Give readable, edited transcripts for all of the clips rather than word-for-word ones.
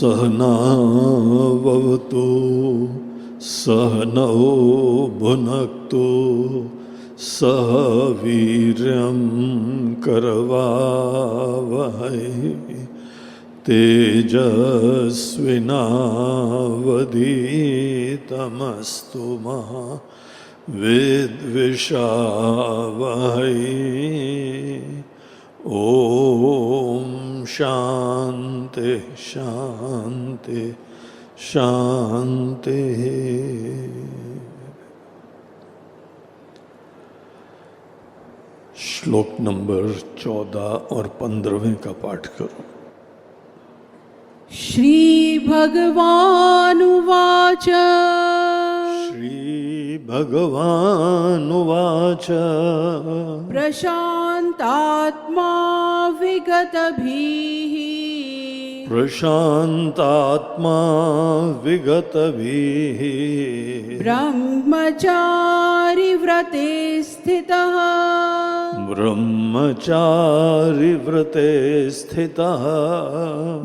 सहनावतु सहनौ भुनक्तु सह वीर्यं करवावहै तेजस्विनावधीतमस्तु मा विद्विषावहै। ओम शांति शांति शांति। श्लोक नंबर 14 और 15 का पाठ करो। श्री भगवानुवाच श्री भगवानुवाच प्रशान्तात्मा विगतभिः प्रशान्तात्मा विगतभिः ब्रह्मचारि व्रते स्थितः ब्रह्मचारि व्रते स्थितः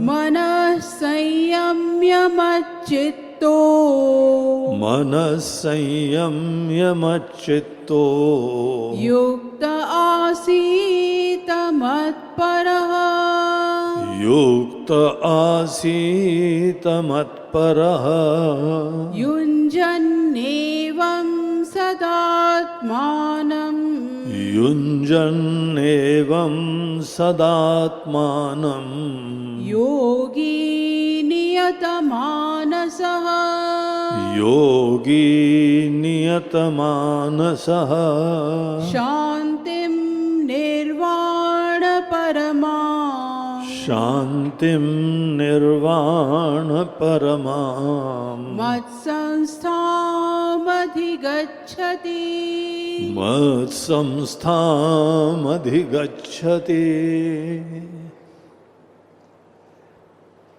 मनः संयम्य मच्चित्तो मनः संयम्य मच्चित्तो युक्त आसीत मत्परः युक्त आसीत मत्परः युञ्जन्नेवं सदात्मानं युञ्जन्नेवं सदात्मानं योगी नियतमानसः योगी नियतमानसः शान्तिं निर्वाण परमा शान्तिं निर्वाण परमां मत्संस्थामधिगच्छति मत्संस्थामधिगच्छति।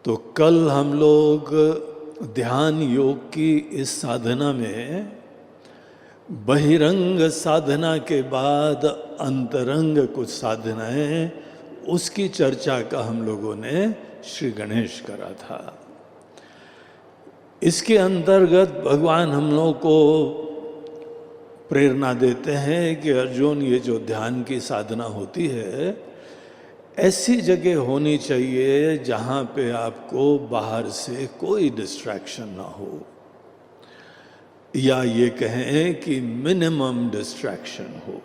तो कल हम लोग ध्यान योग की इस साधना में बहिरंग साधना के बाद अंतरंग कुछ साधनाएं, उसकी चर्चा का हम लोगों ने श्री गणेश करा था। इसके अंतर्गत भगवान हम लोगों को प्रेरणा देते हैं कि अर्जुन, ये जो ध्यान की साधना होती है ऐसी जगह होनी चाहिए जहाँ पे आपको बाहर से कोई डिस्ट्रैक्शन ना हो, या ये कहें कि मिनिमम डिस्ट्रैक्शन हो।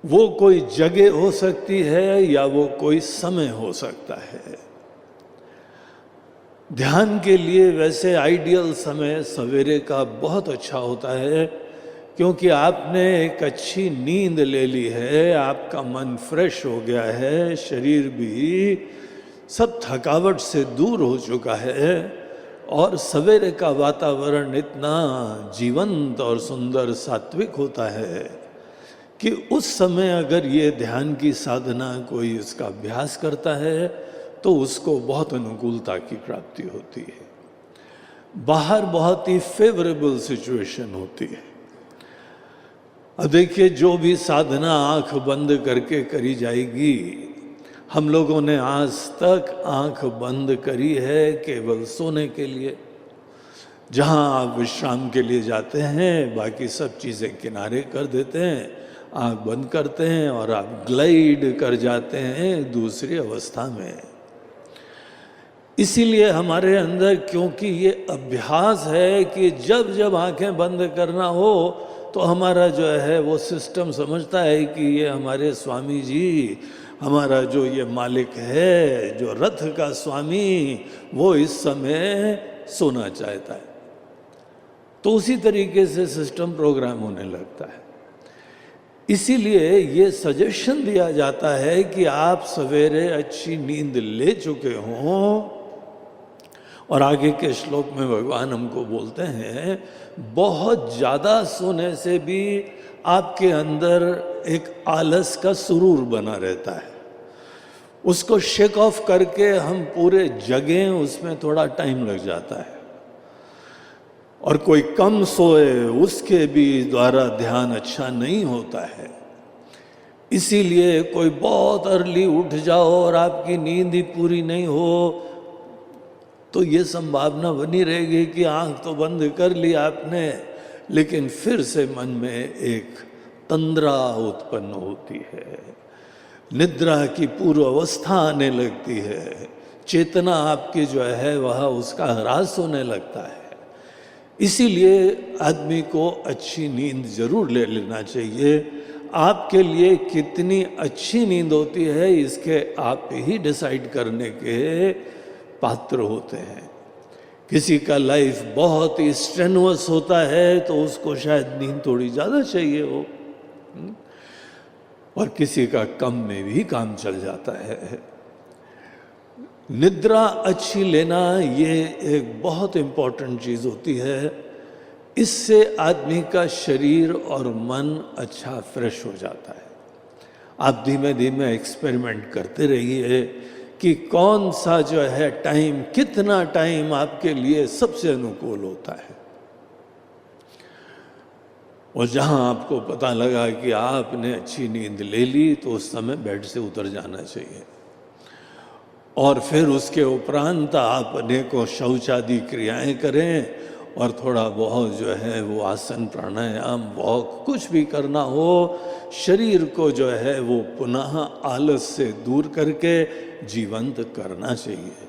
वो कोई जगह हो सकती है या वो कोई समय हो सकता है। ध्यान के लिए वैसे आइडियल समय सवेरे का बहुत अच्छा होता है, क्योंकि आपने एक अच्छी नींद ले ली है, आपका मन फ्रेश हो गया है, शरीर भी सब थकावट से दूर हो चुका है और सवेरे का वातावरण इतना जीवंत और सुंदर सात्विक होता है कि उस समय अगर ये ध्यान की साधना कोई इसका अभ्यास करता है तो उसको बहुत अनुकूलता की प्राप्ति होती है। बाहर बहुत ही फेवरेबल सिचुएशन होती है। अब देखिए, जो भी साधना आंख बंद करके करी जाएगी, हम लोगों ने आज तक आंख बंद करी है केवल सोने के लिए। जहां आप विश्राम के लिए जाते हैं, बाकी सब चीज़ें किनारे कर देते हैं, आंख बंद करते हैं और आप ग्लाइड कर जाते हैं दूसरी अवस्था में। इसीलिए हमारे अंदर, क्योंकि ये अभ्यास है कि जब जब आंखें बंद करना हो तो हमारा जो है वो सिस्टम समझता है कि ये हमारे स्वामी जी, हमारा जो ये मालिक है, जो रथ का स्वामी, वो इस समय सोना चाहता है। तो उसी तरीके से सिस्टम प्रोग्राम होने लगता है। इसीलिए ये सजेशन दिया जाता है कि आप सवेरे अच्छी नींद ले चुके हों। और आगे के श्लोक में भगवान हमको बोलते हैं, बहुत ज़्यादा सोने से भी आपके अंदर एक आलस का सुरूर बना रहता है। उसको शेक ऑफ करके हम पूरे जगें, उसमें थोड़ा टाइम लग जाता है। और कोई कम सोए उसके भी द्वारा ध्यान अच्छा नहीं होता है। इसीलिए कोई बहुत अर्ली उठ जाओ और आपकी नींद ही पूरी नहीं हो, तो ये संभावना बनी रहेगी कि आंख तो बंद कर ली आपने, लेकिन फिर से मन में एक तंद्रा उत्पन्न होती है, निद्रा की पूर्व अवस्था आने लगती है, चेतना आपकी जो है वह उसका ह्रास होने लगता है। इसीलिए आदमी को अच्छी नींद जरूर ले लेना चाहिए। आपके लिए कितनी अच्छी नींद होती है इसके आप ही डिसाइड करने के पात्र होते हैं। किसी का लाइफ बहुत ही स्ट्रेनुअस होता है तो उसको शायद नींद थोड़ी ज़्यादा चाहिए हो, और किसी का कम में भी काम चल जाता है। निद्रा अच्छी लेना ये एक बहुत इम्पोर्टेंट चीज़ होती है। इससे आदमी का शरीर और मन अच्छा फ्रेश हो जाता है। आप धीमे धीमे एक्सपेरिमेंट करते रहिए कि कौन सा जो है टाइम, कितना टाइम आपके लिए सबसे अनुकूल होता है। और जहां आपको पता लगा कि आपने अच्छी नींद ले ली तो उस समय बेड से उतर जाना चाहिए। और फिर उसके उपरांत आप अनेकों शौचादि क्रियाएं करें और थोड़ा बहुत जो है वो आसन, प्राणायाम, वॉक, कुछ भी करना हो, शरीर को जो है वो पुनः आलस से दूर करके जीवंत करना चाहिए।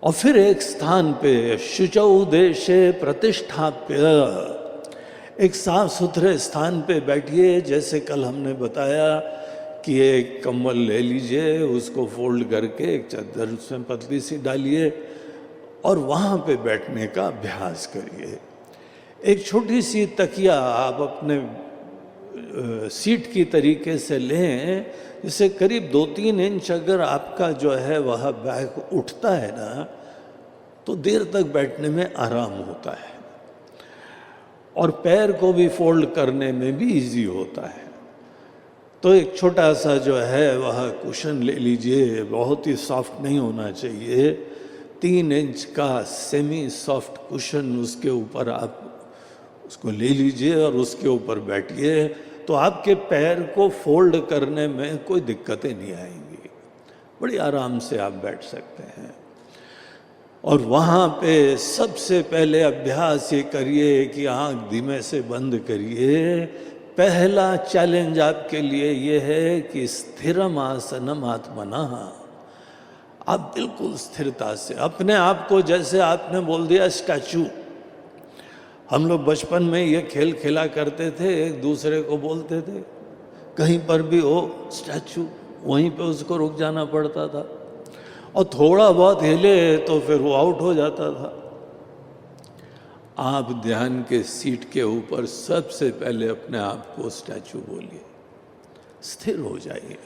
और फिर एक स्थान पे शुचौ देशे प्रतिष्ठाप्य, एक साफ सुथरे स्थान पे बैठिए। जैसे कल हमने बताया कि एक कंबल ले लीजिए, उसको फोल्ड करके एक चादर उसमें पतली सी डालिए और वहाँ पे बैठने का अभ्यास करिए। एक छोटी सी तकिया आप अपने सीट की तरीके से लें, जिससे करीब 2-3 इंच अगर आपका जो है वह बैक उठता है ना, तो देर तक बैठने में आराम होता है और पैर को भी फोल्ड करने में भी इजी होता है। तो एक छोटा सा जो है वह कुशन ले लीजिए, बहुत ही सॉफ्ट नहीं होना चाहिए, 3 इंच का सेमी सॉफ्ट कुशन, उसके ऊपर आप उसको ले लीजिए और उसके ऊपर बैठिए। तो आपके पैर को फोल्ड करने में कोई दिक्कतें नहीं आएंगी, बड़ी आराम से आप बैठ सकते हैं। और वहाँ पे सबसे पहले अभ्यास ये करिए कि आँख धीमे से बंद करिए। पहला चैलेंज आपके लिए ये है कि स्थिरम आसनम आत्मनः, आप बिल्कुल स्थिरता से अपने आप को, जैसे आपने बोल दिया स्टैचू। हम लोग बचपन में ये खेल खेला करते थे, एक दूसरे को बोलते थे, कहीं पर भी हो स्टैचू, वहीं पे उसको रुक जाना पड़ता था और थोड़ा बहुत हिले तो फिर वो आउट हो जाता था। आप ध्यान के सीट के ऊपर सबसे पहले अपने आप को स्टैचू बोलिए, स्थिर हो जाइए।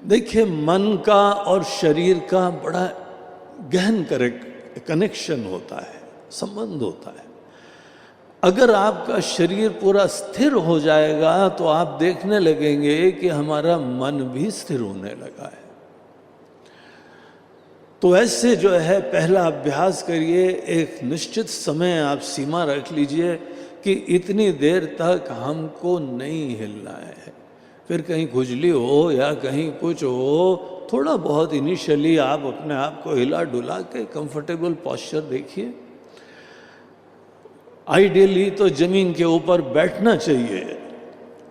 देखिए, मन का और शरीर का बड़ा गहन कनेक्शन होता है, संबंध होता है। अगर आपका शरीर पूरा स्थिर हो जाएगा तो आप देखने लगेंगे कि हमारा मन भी स्थिर होने लगा है। तो ऐसे जो है पहला अभ्यास करिए, एक निश्चित समय आप सीमा रख लीजिए कि इतनी देर तक हमको नहीं हिलना है। फिर कहीं खुजली हो या कहीं कुछ हो, थोड़ा बहुत इनिशियली आप अपने आप को हिला डुला के कंफर्टेबल पोस्चर देखिए। आइडियली तो जमीन के ऊपर बैठना चाहिए,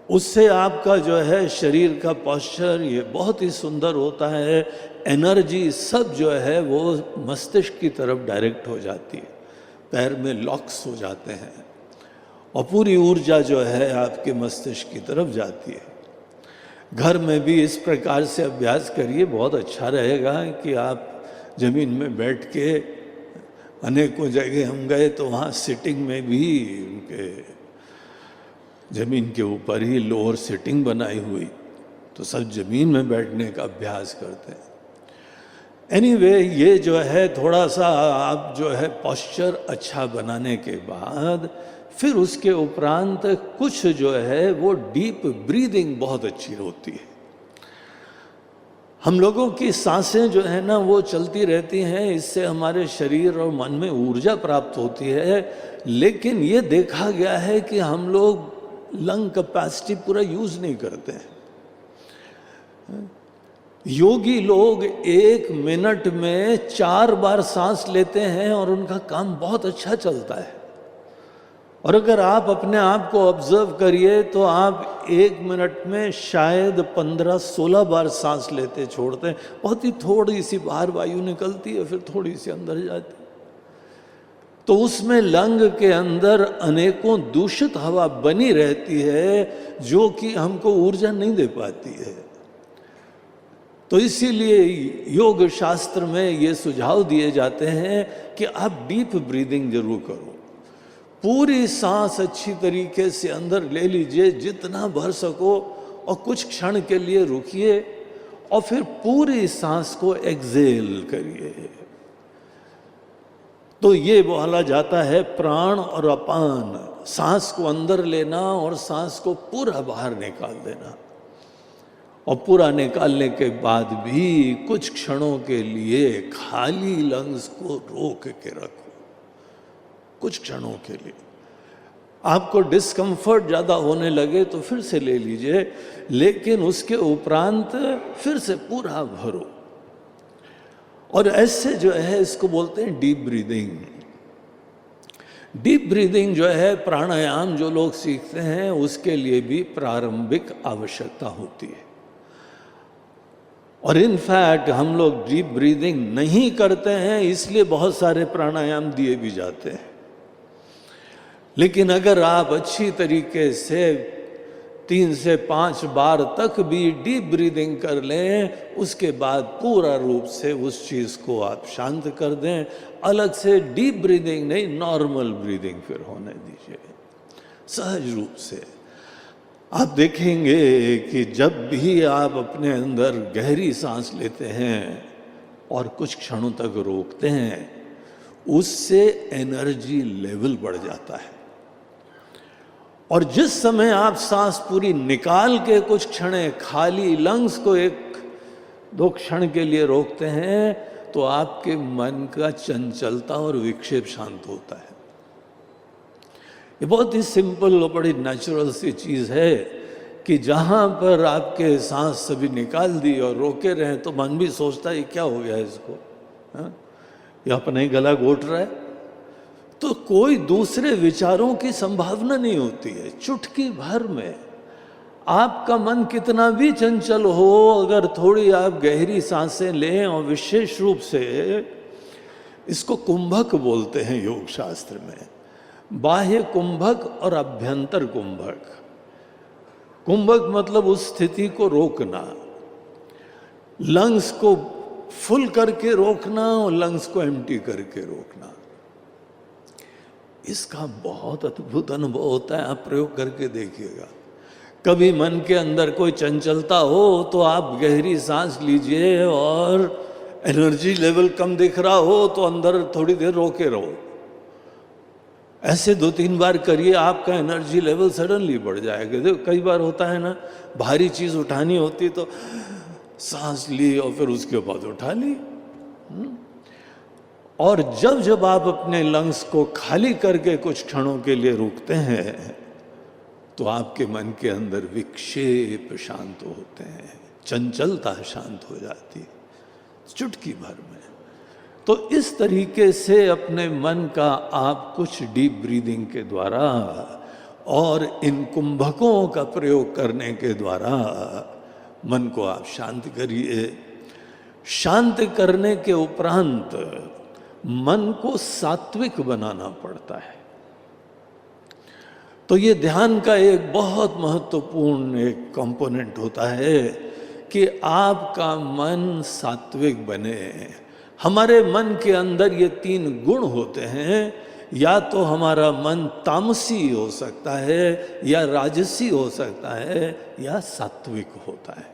उससे आपका जो है शरीर का पोस्चर ये बहुत ही सुंदर होता है। एनर्जी सब जो है वो मस्तिष्क की तरफ डायरेक्ट हो जाती है, पैर में लॉक्स हो जाते हैं और पूरी ऊर्जा जो है आपके मस्तिष्क की तरफ जाती है। घर में भी इस प्रकार से अभ्यास करिए, बहुत अच्छा रहेगा कि आप ज़मीन में बैठ के, अनेकों जगह हम गए तो वहाँ सिटिंग में भी उनके ज़मीन के ऊपर ही लोअर सिटिंग बनाई हुई, तो सब ज़मीन में बैठने का अभ्यास करते हैं। एनीवे, ये जो है थोड़ा सा आप जो है पोस्चर अच्छा बनाने के बाद फिर उसके उपरांत कुछ जो है वो डीप ब्रीदिंग बहुत अच्छी होती है। हम लोगों की सांसें जो है ना वो चलती रहती हैं, इससे हमारे शरीर और मन में ऊर्जा प्राप्त होती है। लेकिन ये देखा गया है कि हम लोग लंग कैपेसिटी पूरा यूज़ नहीं करते हैं। योगी लोग 1 मिनट में 4 बार सांस लेते हैं और उनका काम बहुत अच्छा चलता है। और अगर आप अपने आप को ऑब्जर्व करिए तो आप 1 मिनट में शायद 15-16 बार सांस लेते छोड़ते हैं। बहुत ही थोड़ी सी बाहर वायु निकलती है, फिर थोड़ी सी अंदर जाती है। तो उसमें लंग के अंदर अनेकों दूषित हवा बनी रहती है जो कि हमको ऊर्जा नहीं दे पाती है। तो इसीलिए योग शास्त्र में ये सुझाव दिए जाते हैं कि आप डीप ब्रीदिंग जरूर करो। पूरी सांस अच्छी तरीके से अंदर ले लीजिए जितना भर सको, और कुछ क्षण के लिए रुकिए और फिर पूरी सांस को एक्सेल करिए। तो ये बोला जाता है प्राण और अपान, सांस को अंदर लेना और सांस को पूरा बाहर निकाल देना। और पूरा निकालने के बाद भी कुछ क्षणों के लिए खाली लंग्स को रोक के रखो, कुछ क्षणों के लिए। आपको डिस्कम्फर्ट ज़्यादा होने लगे तो फिर से ले लीजिए, लेकिन उसके उपरांत फिर से पूरा भरो। और ऐसे जो है इसको बोलते हैं डीप ब्रीदिंग। डीप ब्रीदिंग जो है प्राणायाम जो लोग सीखते हैं उसके लिए भी प्रारंभिक आवश्यकता होती है। और इनफैक्ट हम लोग डीप ब्रीदिंग नहीं करते हैं, इसलिए बहुत सारे प्राणायाम दिए भी जाते हैं। लेकिन अगर आप अच्छी तरीके से 3 से 5 बार तक भी डीप ब्रीदिंग कर लें, उसके बाद पूरा रूप से उस चीज़ को आप शांत कर दें। अलग से डीप ब्रीदिंग नहीं, नॉर्मल ब्रीदिंग फिर होने दीजिए सहज रूप से। आप देखेंगे कि जब भी आप अपने अंदर गहरी सांस लेते हैं और कुछ क्षणों तक रोकते हैं, उससे एनर्जी लेवल बढ़ जाता है। और जिस समय आप सांस पूरी निकाल के कुछ क्षण खाली लंग्स को 1-2 क्षण के लिए रोकते हैं, तो आपके मन का चंचलता और विक्षेप शांत होता है। ये बहुत ही सिंपल और बड़ी नेचुरल सी चीज़ है कि जहाँ पर आपके सांस सभी निकाल दी और रोके रहे तो मन भी सोचता है क्या हो गया इसको, ये अपना ही गला घोट रहा है। तो कोई दूसरे विचारों की संभावना नहीं होती है। चुटकी भर में आपका मन कितना भी चंचल हो, अगर थोड़ी आप गहरी सांसें लें, और विशेष रूप से इसको कुंभक बोलते हैं योग शास्त्र में, बाह्य कुंभक और अभ्यंतर कुंभक। कुंभक मतलब उस स्थिति को रोकना, लंग्स को फुल करके रोकना और लंग्स को एम्प्टी करके रोकना। इसका बहुत अद्भुत अनुभव होता है, आप प्रयोग करके देखिएगा। कभी मन के अंदर कोई चंचलता हो तो आप गहरी सांस लीजिए, और एनर्जी लेवल कम दिख रहा हो तो अंदर थोड़ी देर रोके रहो। ऐसे 2-3 बार करिए, आपका एनर्जी लेवल सडनली बढ़ जाएगा। देखो कई बार होता है ना, भारी चीज उठानी होती तो सांस ली और फिर उसके बाद उठा ली। और जब जब आप अपने लंग्स को खाली करके कुछ क्षणों के लिए रुकते हैं, तो आपके मन के अंदर विक्षेप शांत होते हैं, चंचलता शांत हो जाती चुटकी भर में। तो इस तरीके से अपने मन का आप कुछ डीप ब्रीदिंग के द्वारा और इन कुंभकों का प्रयोग करने के द्वारा मन को आप शांत करिए। शांत करने के उपरांत मन को सात्विक बनाना पड़ता है। तो ये ध्यान का एक बहुत महत्वपूर्ण एक कंपोनेंट होता है कि आपका मन सात्विक बने। हमारे मन के अंदर ये 3 गुण होते हैं, या तो हमारा मन तामसी हो सकता है, या राजसी हो सकता है, या सात्विक होता है।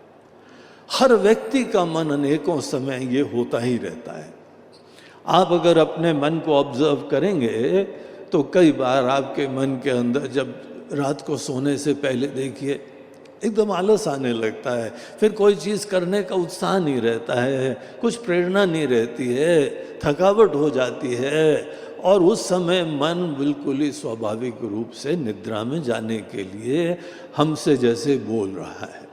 हर व्यक्ति का मन अनेकों समय ये होता ही रहता है। आप अगर अपने मन को ऑब्जर्व करेंगे तो कई बार आपके मन के अंदर, जब रात को सोने से पहले देखिए, एकदम आलस आने लगता है, फिर कोई चीज़ करने का उत्साह नहीं रहता है, कुछ प्रेरणा नहीं रहती है, थकावट हो जाती है, और उस समय मन बिल्कुल ही स्वाभाविक रूप से निद्रा में जाने के लिए हमसे जैसे बोल रहा है।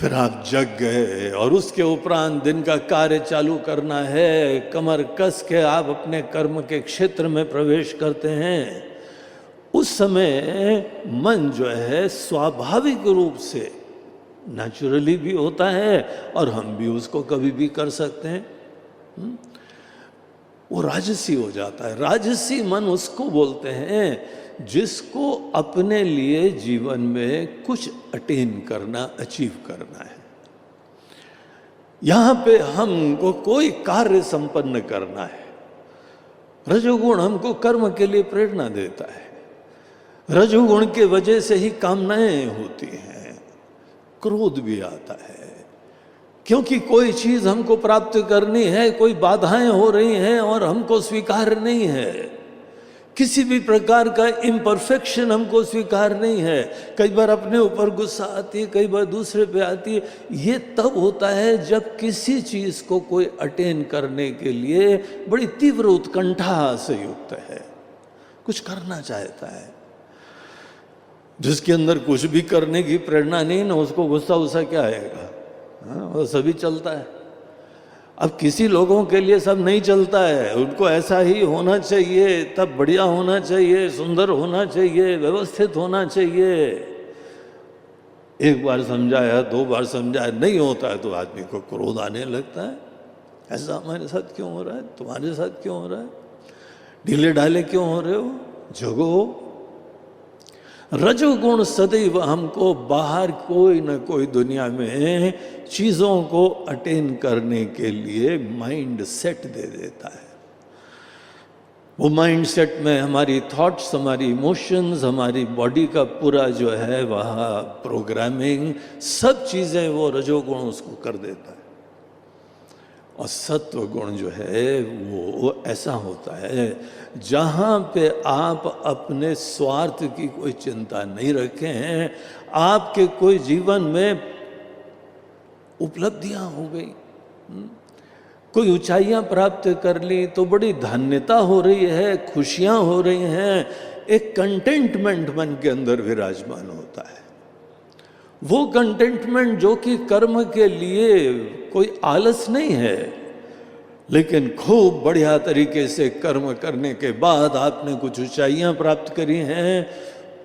फिर आप जग गए और उसके उपरांत दिन का कार्य चालू करना है। कमर कस के आप अपने कर्म के क्षेत्र में प्रवेश करते हैं। उस समय मन जो है स्वाभाविक रूप से नेचुरली भी होता है और हम भी उसको कभी भी कर सकते हैं। वो राजसी हो जाता है। राजसी मन उसको बोलते हैं जिसको अपने लिए जीवन में कुछ अटेन करना, अचीव करना है। यहां पे हमको कोई कार्य संपन्न करना है। रजोगुण हमको कर्म के लिए प्रेरणा देता है। रजोगुण के वजह से ही कामनाएं होती हैं, क्रोध भी आता है, क्योंकि कोई चीज हमको प्राप्त करनी है, कोई बाधाएं हो रही हैं और हमको स्वीकार नहीं है। किसी भी प्रकार का इम्परफेक्शन हमको स्वीकार नहीं है। कई बार अपने ऊपर गुस्सा आती है, कई बार दूसरे पे आती है। ये तब होता है जब किसी चीज को कोई अटेन करने के लिए बड़ी तीव्र उत्कंठा से युक्त है, कुछ करना चाहता है। जिसके अंदर कुछ भी करने की प्रेरणा नहीं ना, उसको गुस्सा उस्सा क्या आएगा? वो सभी चलता है। अब किसी लोगों के लिए सब नहीं चलता है, उनको ऐसा ही होना चाहिए, तब बढ़िया होना चाहिए, सुंदर होना चाहिए, व्यवस्थित होना चाहिए। एक बार समझाया, दो बार समझाया, नहीं होता है तो आदमी को क्रोध आने लगता है। ऐसा हमारे साथ क्यों हो रहा है? तुम्हारे साथ क्यों हो रहा है? ढीले ढाले क्यों हो रहे हो? जगो। रजोगुण सदैव हमको बाहर कोई ना कोई दुनिया में चीजों को अटेन करने के लिए माइंड सेट दे देता है। वो माइंड सेट में हमारी थॉट्स, हमारी इमोशंस, हमारी बॉडी का पूरा जो है वह प्रोग्रामिंग, सब चीजें वो रजोगुण उसको कर देता है। और सत्व गुण जो है वो ऐसा होता है जहाँ पे आप अपने स्वार्थ की कोई चिंता नहीं रखे हैं, आपके कोई जीवन में उपलब्धियां हो गई, कोई ऊंचाइयां प्राप्त कर ली तो बड़ी धन्यता हो रही है, खुशियां हो रही हैं, एक कंटेंटमेंट मन के अंदर विराजमान होता है। वो कंटेंटमेंट जो कि कर्म के लिए कोई आलस नहीं है, लेकिन खूब बढ़िया तरीके से कर्म करने के बाद आपने कुछ ऊंचाइयां प्राप्त करी हैं।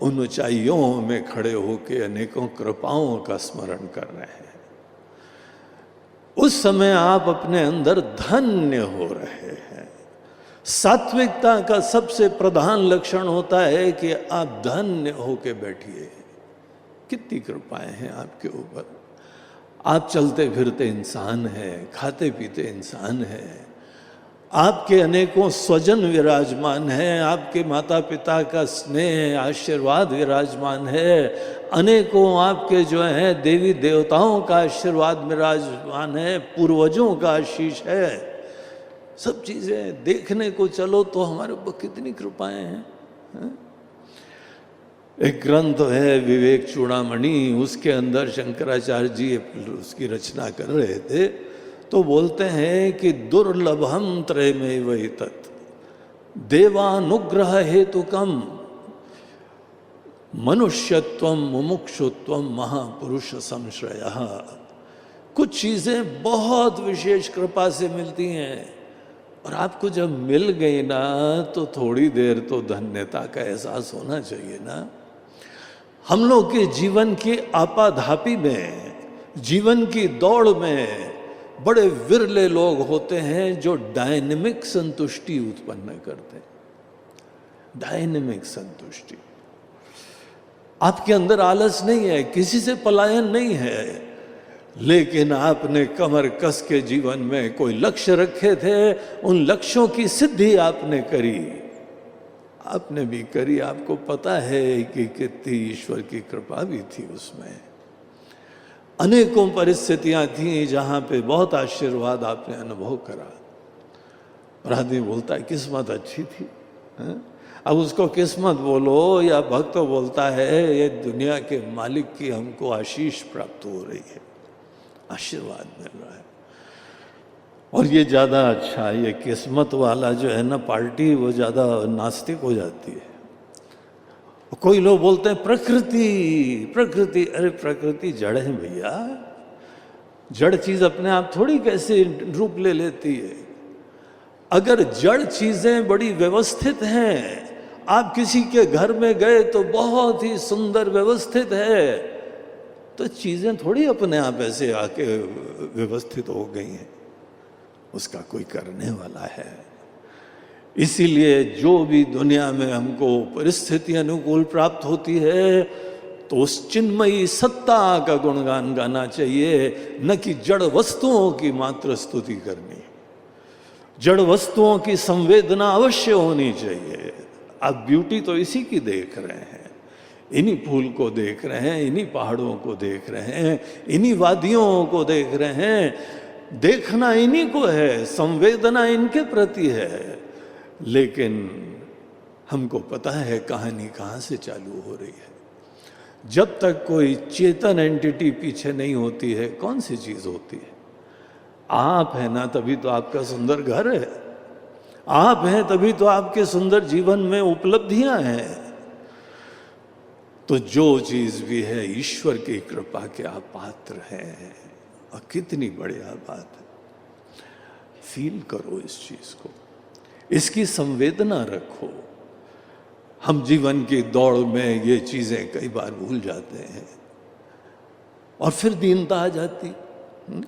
उन ऊंचाइयों में खड़े होकर अनेकों कृपाओं का स्मरण कर रहे हैं। उस समय आप अपने अंदर धन्य हो रहे हैं। सात्विकता का सबसे प्रधान लक्षण होता है कि आप धन्य होके बैठिए। कितनी कृपाएं हैं आपके ऊपर। आप चलते फिरते इंसान हैं, खाते पीते इंसान हैं, आपके अनेकों स्वजन विराजमान हैं, आपके माता पिता का स्नेह आशीर्वाद विराजमान है, अनेकों आपके जो हैं देवी देवताओं का आशीर्वाद विराजमान है, पूर्वजों का आशीष है। सब चीजें देखने को चलो तो हमारे ऊपर कितनी कृपाएं हैं, है? एक ग्रंथ है विवेक चूड़ामणि, उसके अंदर शंकराचार्य जी उसकी रचना कर रहे थे तो बोलते हैं कि दुर्लभम त्रयमेव एतत् देवानुग्रह हेतुकम मनुष्यत्वम मुमुक्षुत्वम महापुरुष संश्रयः। कुछ चीजें बहुत विशेष कृपा से मिलती हैं और आपको जब मिल गई ना तो थोड़ी देर तो धन्यता का एहसास होना चाहिए ना। हम लोग के जीवन की आपाधापी में, जीवन की दौड़ में बड़े विरले लोग होते हैं जो डायनेमिक संतुष्टि उत्पन्न करते हैं। डायनेमिक संतुष्टि। आपके अंदर आलस नहीं है, किसी से पलायन नहीं है, लेकिन आपने कमर कस के जीवन में कोई लक्ष्य रखे थे, उन लक्ष्यों की सिद्धि आपने करी। आपने भी करी, आपको पता है कि कितनी ईश्वर की कृपा भी थी उसमें। अनेकों परिस्थितियां थी जहां पे बहुत आशीर्वाद आपने अनुभव करा। और आदमी बोलता है किस्मत अच्छी थी, है? अब उसको किस्मत बोलो या भक्त बोलता है ये दुनिया के मालिक की हमको आशीष प्राप्त हो रही है, आशीर्वाद मिल रहा है। और ये ज़्यादा अच्छा, ये किस्मत वाला जो है ना पार्टी, वो ज़्यादा नास्तिक हो जाती है। कोई लोग बोलते हैं प्रकृति प्रकृति, अरे प्रकृति जड़ है भैया, जड़ चीज अपने आप थोड़ी कैसे रूप ले लेती है। अगर जड़ चीजें बड़ी व्यवस्थित हैं, आप किसी के घर में गए तो बहुत ही सुंदर व्यवस्थित है, तो चीजें थोड़ी अपने आप ऐसे आके व्यवस्थित हो गई हैं, उसका कोई करने वाला है। इसीलिए जो भी दुनिया में हमको परिस्थिति अनुकूल प्राप्त होती है, तो उस चिन्मयी सत्ता का गुणगान गाना चाहिए, न कि जड़ वस्तुओं की मात्र स्तुति करनी। जड़ वस्तुओं की संवेदना अवश्य होनी चाहिए। आप ब्यूटी तो इसी की देख रहे हैं, इन्हीं फूल को देख रहे हैं, इन्हीं पहाड़ों को देख रहे हैं, इन्हीं वादियों को देख रहे हैं। देखना इन्हीं को है, संवेदना इनके प्रति है। लेकिन हमको पता है कहानी कहाँ से चालू हो रही है। जब तक कोई चेतन एंटिटी पीछे नहीं होती है, कौन सी चीज होती है? आप है ना, तभी तो आपका सुंदर घर है। आप हैं तभी तो आपके सुंदर जीवन में उपलब्धियां हैं। तो जो चीज भी है, ईश्वर की कृपा के आप पात्र हैं। और कितनी बढ़िया बात है। फील करो इस चीज को, इसकी संवेदना रखो। हम जीवन की दौड़ में ये चीजें कई बार भूल जाते हैं और फिर दीनता आ जाती,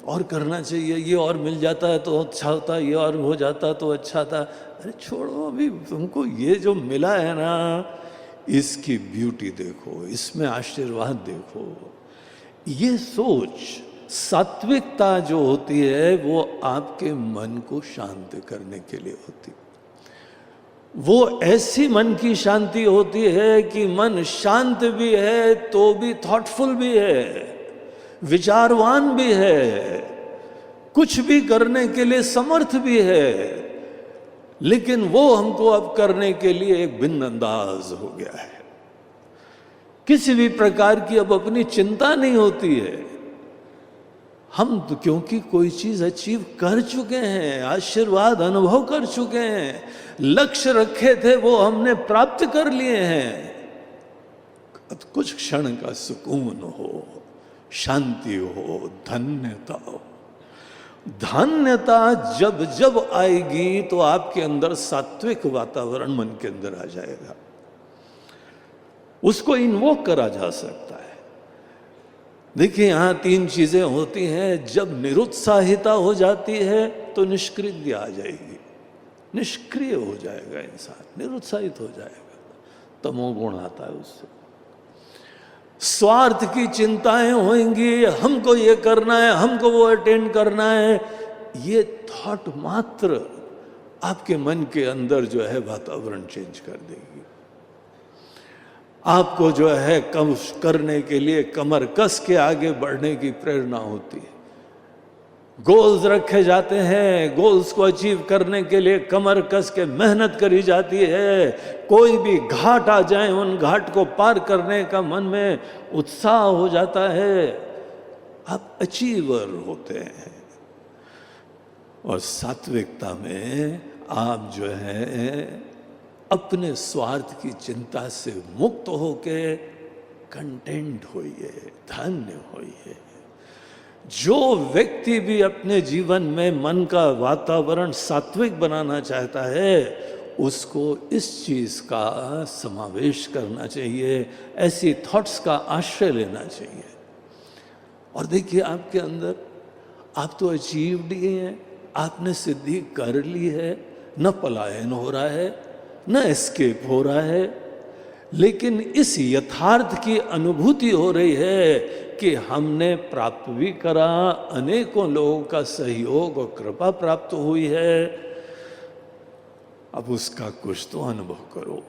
और करना चाहिए, ये और मिल जाता है तो अच्छा होता, ये और हो जाता तो अच्छा था। अरे छोड़ो, अभी तुमको ये जो मिला है ना, इसकी ब्यूटी देखो, इसमें आशीर्वाद देखो। ये सोच, सात्विकता जो होती है, वो आपके मन को शांत करने के लिए होती। वो ऐसी मन की शांति होती है कि मन शांत भी है तो भी थॉटफुल भी है, विचारवान भी है, कुछ भी करने के लिए समर्थ भी है। लेकिन वो हमको अब करने के लिए एक भिन्न अंदाज हो गया है। किसी भी प्रकार की अब अपनी चिंता नहीं होती है। हम तो क्योंकि कोई चीज अचीव कर चुके हैं, आशीर्वाद अनुभव कर चुके हैं, लक्ष्य रखे थे वो हमने प्राप्त कर लिए हैं। अब कुछ क्षण का सुकून हो, शांति हो, धन्यता हो। धन्यता जब जब आएगी तो आपके अंदर सात्विक वातावरण मन के अंदर आ जाएगा। उसको इन्वोक करा जा सकता है। देखिए, यहां तीन चीजें होती हैं। जब निरुत्साहिता हो जाती है तो निष्क्रिय आ जाएगी, निष्क्रिय हो जाएगा इंसान, निरुत्साहित हो जाएगा, तमोगुण आता है उससे। स्वार्थ की चिंताएं होंगी, हमको ये करना है, हमको वो अटेंड करना है। ये थॉट मात्र आपके मन के अंदर जो है वातावरण चेंज कर देगी। आपको जो है कम करने के लिए कमर कस के आगे बढ़ने की प्रेरणा होती है। गोल्स रखे जाते हैं, गोल्स को अचीव करने के लिए कमर कस के मेहनत करी जाती है। कोई भी घाट आ जाए, उन घाट को पार करने का मन में उत्साह हो जाता है। आप अचीवर होते हैं। और सात्विकता में आप जो है अपने स्वार्थ की चिंता से मुक्त होके कंटेंट होइए, धन्य होइए। जो व्यक्ति भी अपने जीवन में मन का वातावरण सात्विक बनाना चाहता है, उसको इस चीज का समावेश करना चाहिए, ऐसी थॉट्स का आश्रय लेना चाहिए। और देखिए, आपके अंदर आप तो अचीव्ड ही हैं, आपने सिद्धि कर ली है, न पलायन हो रहा है, न एस्केप हो रहा है। लेकिन इस यथार्थ की अनुभूति हो रही है कि हमने प्राप्त भी करा, अनेकों लोगों का सहयोग और कृपा प्राप्त हुई है। अब उसका कुछ तो अनुभव करो,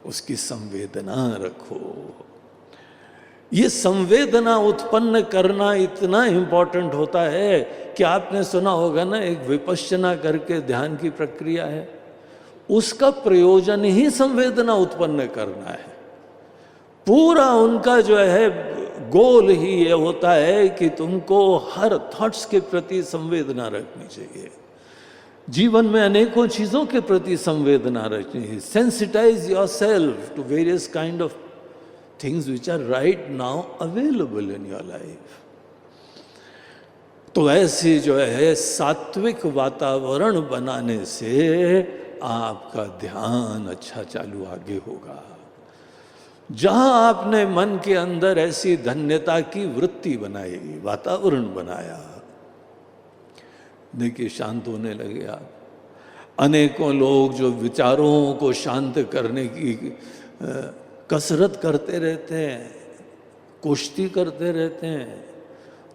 उसकी संवेदना रखो। ये संवेदना उत्पन्न करना इतना इंपॉर्टेंट होता है कि आपने सुना होगा ना, एक विपश्यना करके ध्यान की प्रक्रिया है, उसका प्रयोजन ही संवेदना उत्पन्न करना है। पूरा उनका जो है गोल ही ये होता है कि तुमको हर थॉट्स के प्रति संवेदना रखनी चाहिए। जीवन में अनेकों चीजों के प्रति संवेदना रखनी है। Sensitize yourself to various kind of things which are right now available in your life. तो ऐसे जो है सात्विक वातावरण बनाने से आपका ध्यान अच्छा चालू आगे होगा। जहां आपने मन के अंदर ऐसी धन्यता की वृत्ति बनाई, वातावरण बनाया, देखिए शांत होने लगे आप। अनेकों लोग जो विचारों को शांत करने की कसरत करते रहते हैं, कुश्ती करते रहते हैं,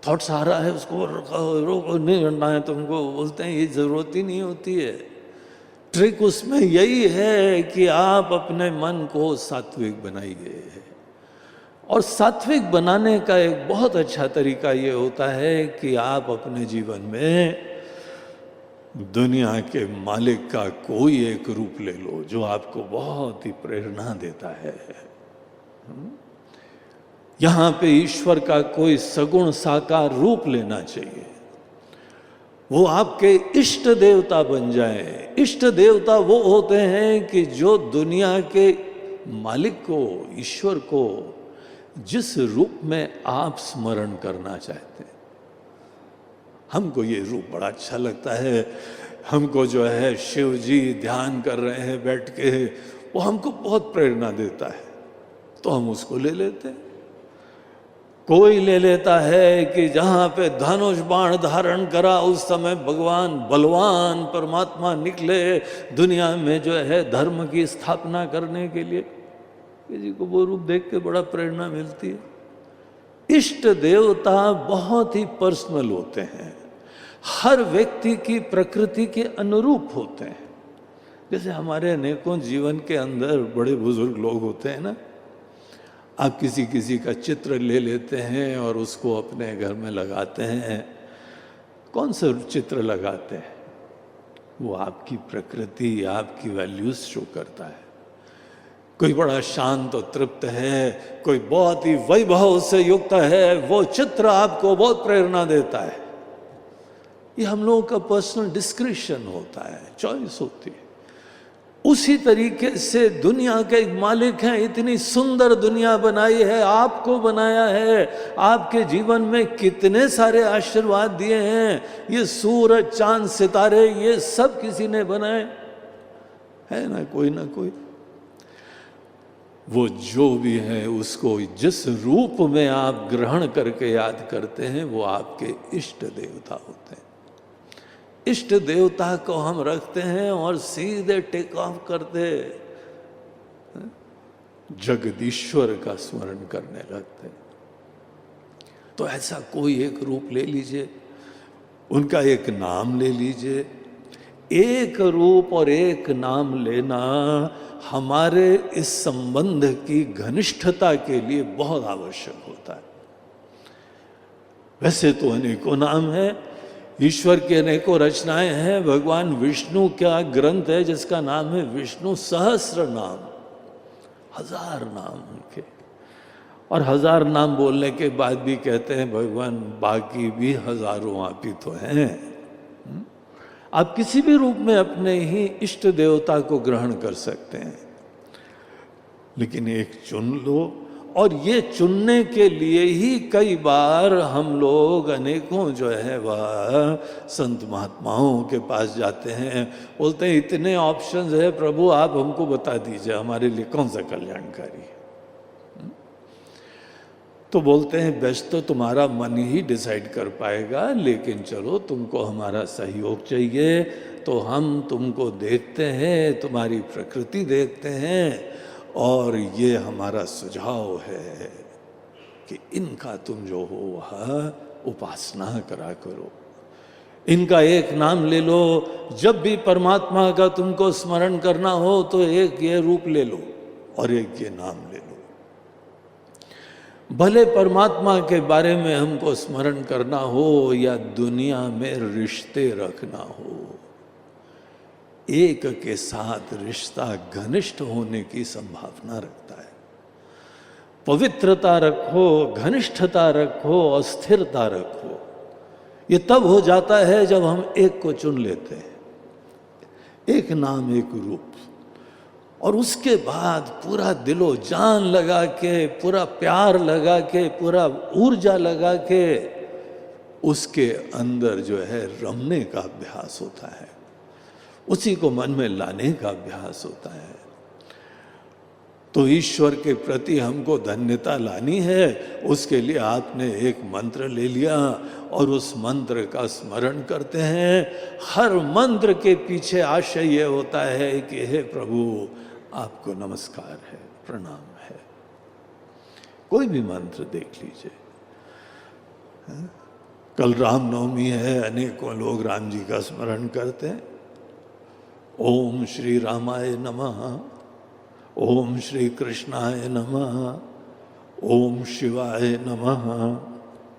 थॉट्स आ रहा है उसको रोको, नहीं करना है तुमको, बोलते हैं ये जरूरत ही नहीं होती है। ट्रिक उसमें यही है कि आप अपने मन को सात्विक बनाइए। और सात्विक बनाने का एक बहुत अच्छा तरीका ये होता है कि आप अपने जीवन में दुनिया के मालिक का कोई एक रूप ले लो जो आपको बहुत ही प्रेरणा देता है। यहां पे ईश्वर का कोई सगुण साकार रूप लेना चाहिए, वो आपके इष्ट देवता बन जाए। इष्ट देवता वो होते हैं कि जो दुनिया के मालिक को, ईश्वर को जिस रूप में आप स्मरण करना चाहते हैं। हमको ये रूप बड़ा अच्छा लगता है, हमको जो है शिव जी ध्यान कर रहे हैं बैठ के, वो हमको बहुत प्रेरणा देता है, तो हम उसको ले लेते हैं। कोई ले लेता है कि जहाँ पे धनुष बाण धारण करा उस समय भगवान बलवान परमात्मा निकले दुनिया में जो है धर्म की स्थापना करने के लिए, किसी को वो रूप देख के बड़ा प्रेरणा मिलती है। इष्ट देवता बहुत ही पर्सनल होते हैं, हर व्यक्ति की प्रकृति के अनुरूप होते हैं। जैसे हमारे अनेकों जीवन के अंदर बड़े बुजुर्ग लोग होते हैं ना, आप किसी किसी का चित्र ले लेते हैं और उसको अपने घर में लगाते हैं। कौन सा चित्र लगाते हैं? वो आपकी प्रकृति, आपकी वैल्यूज शो करता है। कोई बड़ा शांत और तृप्त है, कोई बहुत ही वैभव से युक्त है, वो चित्र आपको बहुत प्रेरणा देता है। ये हम लोगों का पर्सनल डिस्क्रिप्शन होता है, चॉइस होती है। उसी तरीके से दुनिया के एक मालिक हैं, इतनी सुंदर दुनिया बनाई है, आपको बनाया है, आपके जीवन में कितने सारे आशीर्वाद दिए हैं। ये सूरज चांद सितारे ये सब किसी ने बनाए है ना कोई। वो जो भी है उसको जिस रूप में आप ग्रहण करके याद करते हैं वो आपके इष्ट देवता होते हैं। इष्ट देवता को हम रखते हैं और सीधे टेक ऑफ करते जगदीश्वर का स्मरण करने लगते हैं। तो ऐसा कोई एक रूप ले लीजिए, उनका एक नाम ले लीजिए। एक रूप और एक नाम लेना हमारे इस संबंध की घनिष्ठता के लिए बहुत आवश्यक होता है। वैसे तो अनेकों नाम है, ईश्वर की अनेकों रचनाएं हैं। भगवान विष्णु का ग्रंथ है जिसका नाम है विष्णु सहस्र नाम, 1000 नाम उनके। और 1000 नाम बोलने के बाद भी कहते हैं भगवान बाकी भी हजारों आप ही तो हैं। आप किसी भी रूप में अपने ही इष्ट देवता को ग्रहण कर सकते हैं, लेकिन एक चुन लो। और ये चुनने के लिए ही कई बार हम लोग अनेकों जो है वह संत महात्माओं के पास जाते हैं, बोलते हैं इतने ऑप्शंस है प्रभु, आप हमको बता दीजिए हमारे लिए कौन सा कल्याणकारी है। तो बोलते हैं बेस्ट तो तुम्हारा मन ही डिसाइड कर पाएगा, लेकिन चलो तुमको हमारा सहयोग चाहिए तो हम तुमको देखते हैं, तुम्हारी प्रकृति देखते हैं, और ये हमारा सुझाव है कि इनका तुम जो हो वह उपासना करा करो। इनका एक नाम ले लो, जब भी परमात्मा का तुमको स्मरण करना हो तो एक ये रूप ले लो और एक ये नाम ले लो। भले परमात्मा के बारे में हमको स्मरण करना हो या दुनिया में रिश्ते रखना हो, एक के साथ रिश्ता घनिष्ठ होने की संभावना रखता है। पवित्रता रखो, घनिष्ठता रखो और स्थिरता रखो। ये तब हो जाता है जब हम एक को चुन लेते हैं, एक नाम एक रूप, और उसके बाद पूरा दिलो जान लगा के, पूरा प्यार लगा के, पूरा ऊर्जा लगा के उसके अंदर जो है रमने का अभ्यास होता है, उसी को मन में लाने का अभ्यास होता है। तो ईश्वर के प्रति हमको धन्यता लानी है, उसके लिए आपने एक मंत्र ले लिया और उस मंत्र का स्मरण करते हैं। हर मंत्र के पीछे आशय ये होता है कि हे प्रभु, आपको नमस्कार है, प्रणाम है। कोई भी मंत्र देख लीजिए। कल रामनवमी है, अनेकों लोग राम जी का स्मरण करते हैं। ओम श्री रामाय नमः, ओम श्री कृष्णाय नमः, ओम शिवाय नमः,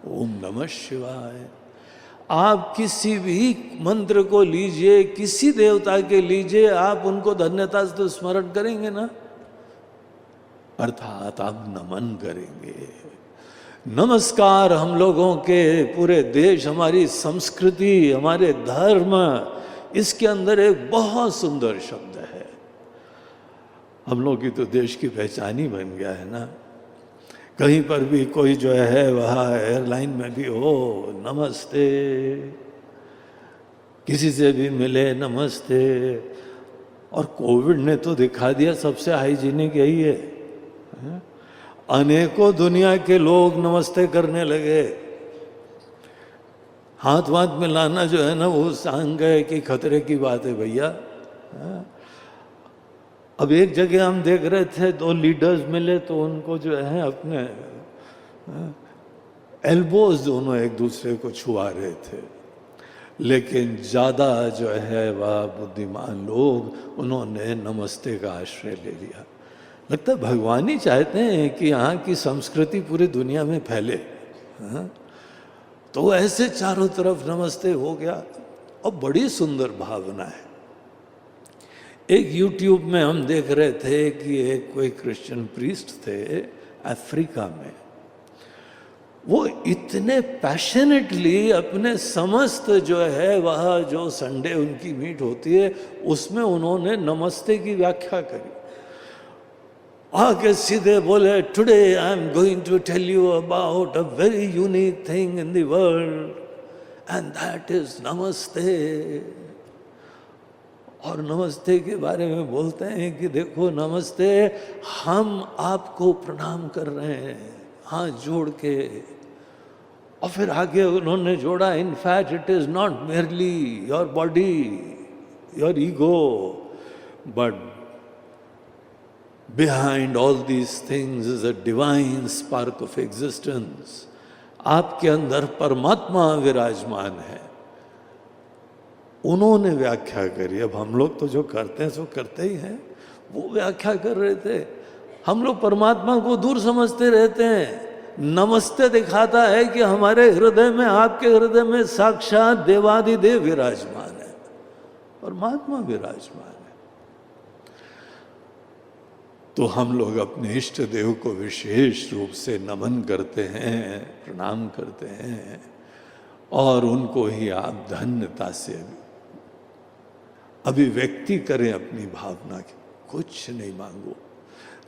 ओम नमः शिवाय। आप किसी भी मंत्र को लीजिए, किसी देवता के लीजिए, आप उनको धन्यता से तो स्मरण करेंगे ना, अर्थात आप नमन करेंगे। नमस्कार हम लोगों के पूरे देश, हमारी संस्कृति, हमारे धर्म, इसके अंदर एक बहुत सुंदर शब्द है। हम लोग की तो देश की पहचान ही बन गया है ना। कहीं पर भी कोई जो है, वहाँ एयरलाइन में भी हो, नमस्ते, किसी से भी मिले नमस्ते। और कोविड ने तो दिखा दिया सबसे हाइजीनिक यही है। अनेकों दुनिया के लोग नमस्ते करने लगे। हाथ वाथ मिलाना जो है ना, वो सांग है कि खतरे की बात है भैया। अब एक जगह हम देख रहे थे, दो लीडर्स मिले तो उनको जो है अपने एल्बोज दोनों एक दूसरे को छुआ रहे थे। लेकिन ज़्यादा जो है वह बुद्धिमान लोग, उन्होंने नमस्ते का आश्रय ले लिया। लगता है भगवान ही चाहते हैं कि यहाँ की संस्कृति पूरी दुनिया में फैले। तो ऐसे चारों तरफ नमस्ते हो गया और बड़ी सुंदर भावना है। एक YouTube में हम देख रहे थे कि एक कोई क्रिश्चियन प्रीस्ट थे अफ्रीका में। वो इतने पैशनेटली अपने समस्त जो है वह जो संडे उनकी मीट होती है उसमें उन्होंने नमस्ते की व्याख्या करी। आके सीधे बोले, today I am going to tell you about a very unique thing in the world and that is namaste. और नमस्ते के बारे में बोलते हैं कि देखो नमस्ते, हम आपको प्रणाम कर रहे हैं हाथ जोड़ के। और फिर आगे उन्होंने जोड़ा, in fact it is not merely your body, your ego, but behind all these things is a divine spark of existence. आपके अंदर परमात्मा विराजमान है। उन्होंने व्याख्या करी। अब हम लोग तो जो करते हैं सो करते ही हैं, वो व्याख्या कर रहे थे। हम लोग परमात्मा को दूर समझते रहते हैं। नमस्ते दिखाता है कि हमारे हृदय में, आपके हृदय में साक्षात देवादिदेव विराजमान है, परमात्मा विराजमान है। तो हम लोग अपने इष्ट देव को विशेष रूप से नमन करते हैं, प्रणाम करते हैं, और उनको ही आप धन्यता से अभिव्यक्ति करें अपनी भावना की। कुछ नहीं मांगो।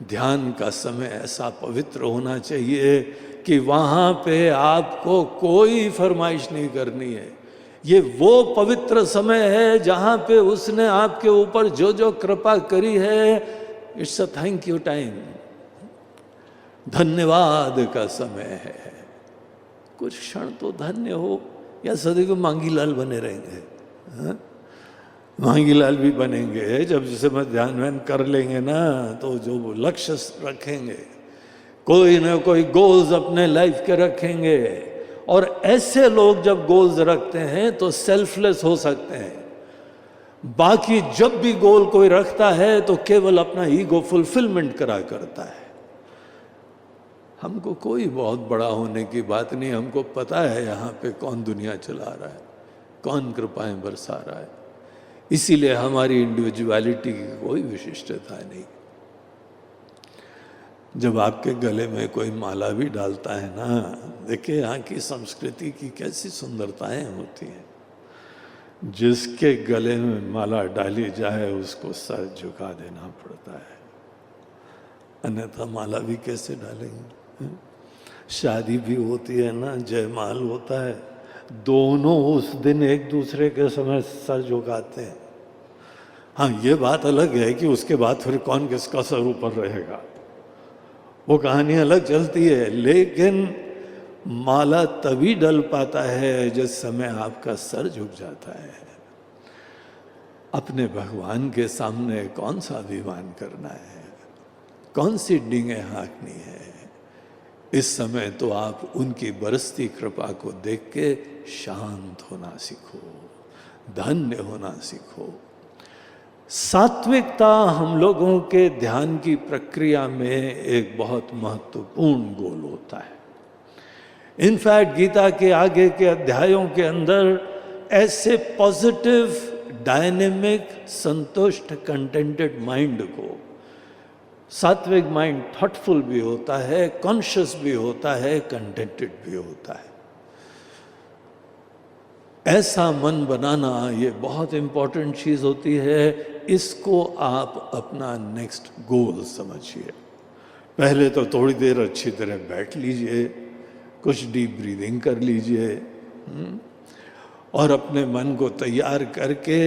ध्यान का समय ऐसा पवित्र होना चाहिए कि वहाँ पे आपको कोई फरमाइश नहीं करनी है। ये वो पवित्र समय है जहाँ पे उसने आपके ऊपर जो जो कृपा करी है, it's a thank you time, धन्यवाद का समय है। कुछ क्षण तो धन्य हो, या सदैव मांगीलाल बने रहेंगे। मांगीलाल भी बनेंगे जब जिसे मैं ध्यान व्यान कर लेंगे ना, तो जो लक्ष्य रखेंगे, कोई ना कोई गोल्स अपने लाइफ के रखेंगे। और ऐसे लोग जब गोल्स रखते हैं तो सेल्फलेस हो सकते हैं। बाकी जब भी गोल कोई रखता है तो केवल अपना ईगो फुलफिलमेंट करा करता है। हमको कोई बहुत बड़ा होने की बात नहीं। हमको पता है यहाँ पे कौन दुनिया चला रहा है, कौन कृपाएं बरसा रहा है। इसीलिए हमारी इंडिविजुअलिटी की कोई विशिष्टता नहीं। जब आपके गले में कोई माला भी डालता है ना, देखिए यहाँ की संस्कृति की कैसी सुंदरताएं होती हैं। जिसके गले में माला डाली जाए उसको सर झुका देना पड़ता है, अन्यथा माला भी कैसे डालेंगे। शादी भी होती है ना, जयमाल होता है, दोनों उस दिन एक दूसरे के समय सर झुकाते हैं। हाँ, ये बात अलग है कि उसके बाद फिर कौन किसका सर ऊपर रहेगा, वो कहानी अलग चलती है। लेकिन माला तभी डल पाता है जिस समय आपका सर झुक जाता है। अपने भगवान के सामने कौन सा अभिमान करना है, कौन सी डींगे हाँकनी है। इस समय तो आप उनकी बरसती कृपा को देख के शांत होना सीखो, धन्य होना सीखो। सात्विकता हम लोगों के ध्यान की प्रक्रिया में एक बहुत महत्वपूर्ण गोल होता है। इनफैक्ट गीता के आगे के अध्यायों के अंदर ऐसे पॉजिटिव, डायनेमिक, संतुष्ट, कंटेंटेड माइंड को, सात्विक माइंड थॉटफुल भी होता है, कॉन्शियस भी होता है, कंटेंटेड भी होता है। ऐसा मन बनाना ये बहुत इंपॉर्टेंट चीज होती है। इसको आप अपना नेक्स्ट गोल समझिए। पहले तो थोड़ी देर अच्छी तरह बैठ लीजिए, कुछ डीप ब्रीदिंग कर लीजिए और अपने मन को तैयार करके